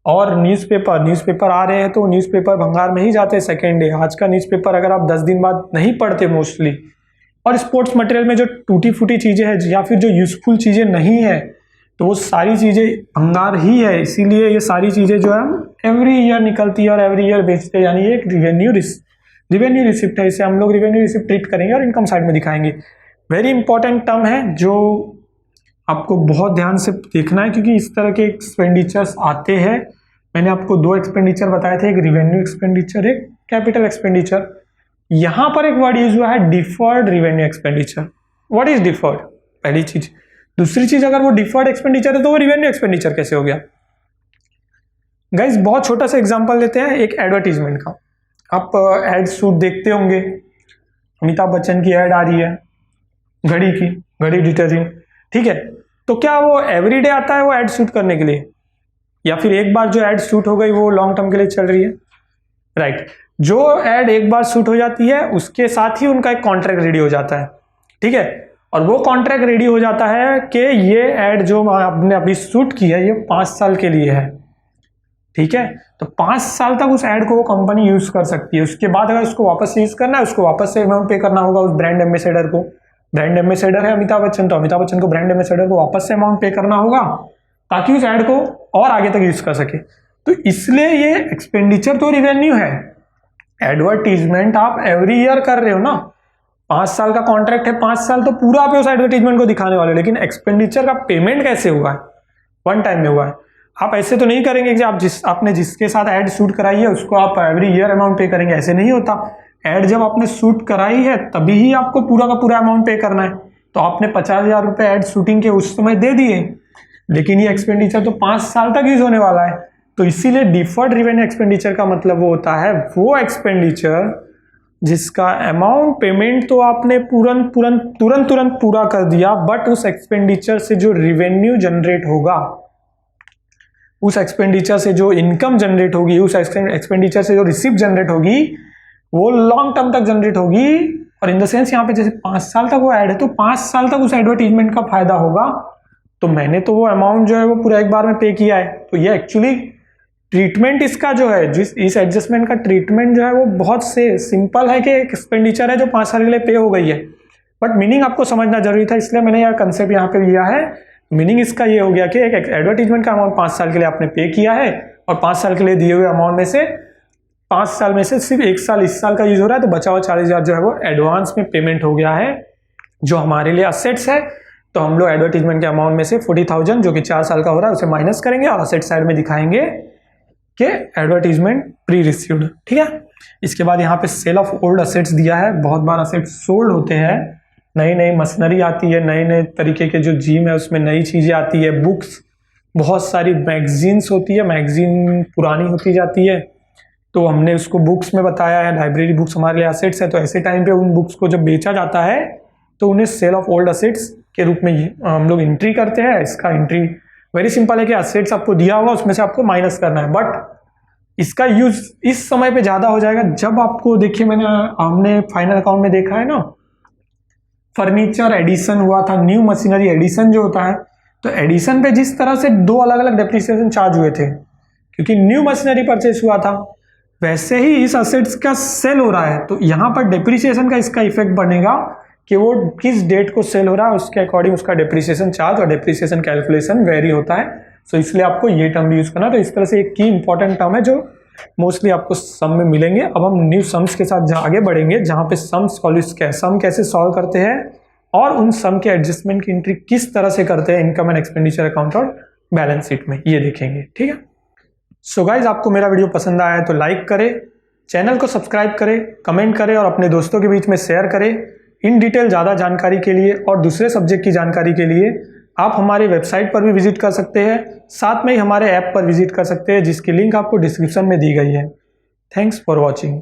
और न्यूज़पेपर आ रहे हैं तो न्यूज़पेपर भंगार में ही जाते हैं सेकेंड डे। आज का न्यूज़पेपर अगर आप 10 दिन बाद नहीं पढ़ते मोस्टली, और स्पोर्ट्स मटेरियल में जो टूटी फूटी चीज़ें हैं या फिर जो यूजफुल चीज़ें नहीं है तो वो सारी चीज़ें भंगार ही है। इसीलिए ये सारी चीज़ें जो है एवरी ईयर निकलती है और एवरी ईयर बेचते हैं, यानी ये एक रिवेन्यू रिसिप्ट है। इसे हम लोग रिवेन्यू रिसिप्ट ट्रीट करेंगे और इनकम साइड में दिखाएंगे। वेरी इंपॉर्टेंट टर्म है जो आपको बहुत ध्यान से देखना है क्योंकि इस तरह के एक्सपेंडिचर्स आते हैं। मैंने आपको दो एक्सपेंडिचर बताए थे, एक रिवेन्यू एक्सपेंडिचर, एक कैपिटल एक्सपेंडिचर। यहाँ पर एक वर्ड यूज हुआ है deferred revenue expenditure. What is deferred? पहली चीज। दूसरी चीज, अगर वो डिफर्ड एक्सपेंडिचर है तो वो रिवेन्यू एक्सपेंडिचर कैसे हो गया? गाइज बहुत छोटा सा एग्जांपल लेते हैं एक एडवर्टीजमेंट का। आप एड शूट देखते होंगे, अमिताभ बच्चन की एड आ रही है घड़ी की, घड़ी डिटर्जेंट, ठीक है। तो क्या वो एवरीडे आता है वो एड शूट करने के लिए, या फिर एक बार जो एड शूट हो गई वो लॉन्ग टर्म के लिए चल रही है? राइट। जो एड एक बार शूट हो जाती है उसके साथ ही उनका एक कॉन्ट्रैक्ट रेडी हो जाता है, ठीक है। और वो कॉन्ट्रैक्ट रेडी हो जाता है कि ये एड जो आपने अभी शूट की है ये 5 साल के लिए है, ठीक है। तो 5 साल तक उस एड को वो कंपनी यूज कर सकती है। उसके बाद अगर उसको वापस यूज करना है, उसको वापस से अमाउंट पे करना होगा उस ब्रांड एम्बेसडर को। ब्रांड एम्बेसडर है अमिताभ बच्चन, तो अमिताभ बच्चन को ब्रांड एम्बेसडर को वापस से अमाउंट पे करना होगा ताकि उस एड को और आगे तक यूज कर सके। तो इसलिए ये एक्सपेंडिचर तो रिवेन्यू है। एडवर्टीजमेंट आप एवरी ईयर कर रहे हो ना, 5 साल का कॉन्ट्रैक्ट है, 5 साल तो पूरा आप उस एडवर्टीजमेंट को दिखाने वाले हो। लेकिन एक्सपेंडिचर का पेमेंट कैसे हुआ है? वन टाइम में हुआ है। आप ऐसे तो नहीं करेंगे कि आपने जिसके साथ एड शूट कराई है उसको आप एवरी ईयर अमाउंट पे करेंगे, ऐसे नहीं होता। एड जब आपने शूट कराई है तभी ही आपको पूरा का पूरा अमाउंट पे करना है। तो आपने 50,000 रुपए एड शूटिंग के उस समय दे दिए, लेकिन ये एक्सपेंडिचर तो 5 साल तक यूज होने वाला है। तो इसीलिए डिफर्ड रिवेन्यू एक्सपेंडिचर का मतलब वो होता है वो एक्सपेंडिचर जिसका अमाउंट पेमेंट तो आपने तुरंत पूरा कर दिया, बट उस एक्सपेंडिचर से जो रिवेन्यू जनरेट होगा, उस एक्सपेंडिचर से जो इनकम जनरेट होगी, उस एक्सपेंडिचर से जो रिसिप्ट जनरेट होगी वो लॉन्ग टर्म तक जनरेट होगी। और इन द सेंस यहाँ पे जैसे 5 साल तक वो ऐड है तो 5 साल तक उस एडवर्टीजमेंट का फायदा होगा। तो मैंने तो वो अमाउंट जो है वो पूरा एक बार में पे किया है। तो ये एक्चुअली ट्रीटमेंट इसका जो है, इस एडजस्टमेंट का ट्रीटमेंट जो है वो बहुत से सिंपल है कि एक एक्सपेंडिचर है जो 5 साल के लिए पे हो गई है, बट मीनिंग आपको समझना जरूरी था, इसलिए मैंने यह कंसेप्ट यहाँ पे लिया है। मीनिंग इसका ये हो गया कि एक एडवर्टीजमेंट का अमाउंट 5 साल के लिए आपने पे किया है और 5 साल के लिए दिए हुए अमाउंट में से 5 साल में से सिर्फ 1 साल इस साल का यूज हो रहा है, तो बचा हुआ 40,000 जो है वो एडवांस में पेमेंट हो गया है जो हमारे लिए असेट्स है। तो हम लोग एडवर्टीजमेंट के अमाउंट में से 40,000 जो कि 4 साल का हो रहा है उसे माइनस करेंगे और असेट साइड में दिखाएंगे कि एडवर्टीजमेंट प्री रिसीव्ड, ठीक है। इसके बाद यहाँ पे सेल ऑफ ओल्ड असेट्स दिया है। बहुत बार असेट्स सोल्ड होते हैं, नई नई मशीनरी आती है, नए नए तरीके के जो जिम है उसमें नई चीजें आती है, बुक्स, बहुत सारी मैगजीन्स होती है, मैगजीन पुरानी होती जाती है, तो हमने उसको बुक्स में बताया है, लाइब्रेरी बुक्स हमारे लिए असेट्स है। तो ऐसे टाइम पे उन बुक्स को जब बेचा जाता है तो उन्हें सेल ऑफ ओल्ड असेट्स के रूप में हम लोग एंट्री करते हैं। इसका एंट्री वेरी सिंपल है कि असेट्स आपको दिया होगा उसमें से आपको माइनस करना है, बट इसका यूज इस समय पे ज्यादा हो जाएगा जब आपको, देखिए हमने फाइनल अकाउंट में देखा है ना, फर्नीचर एडिशन हुआ था, न्यू मशीनरी एडिशन जो होता है, तो एडिशन पे जिस तरह से 2 अलग अलग डेप्रिसिएशन चार्ज हुए थे क्योंकि न्यू मशीनरी परचेस हुआ था, वैसे ही इस असेट्स का सेल हो रहा है। तो यहाँ पर डेप्रिसिएशन का इसका इफेक्ट बनेगा कि वो किस डेट को सेल हो रहा है उसके अकॉर्डिंग उसका डेप्रिसिएशन चार्ज और डेप्रिसिएशन कैलकुलेशन वेरी होता है। सो इसलिए आपको ये टर्म यूज करना। तो इस तरह से एक की इंपॉर्टेंट टर्म है जो मोस्टली आपको सम में मिलेंगे। अब हम न्यू सम्स के साथ आगे बढ़ेंगे जहाँ पे सम कैसे सॉल्व करते हैं और उन सम के एडजस्टमेंट की एंट्री किस तरह से करते हैं इनकम एंड एक्सपेंडिचर अकाउंट और बैलेंस शीट में, ये देखेंगे, ठीक है। सो गाइज आपको मेरा वीडियो पसंद आया है तो लाइक करें, चैनल को सब्सक्राइब करें, कमेंट करें और अपने दोस्तों के बीच में शेयर करें। इन डिटेल ज़्यादा जानकारी के लिए और दूसरे सब्जेक्ट की जानकारी के लिए आप हमारे वेबसाइट पर भी विजिट कर सकते हैं, साथ में ही हमारे ऐप पर विजिट कर सकते हैं जिसकी लिंक आपको डिस्क्रिप्शन में दी गई है। Thanks for watching.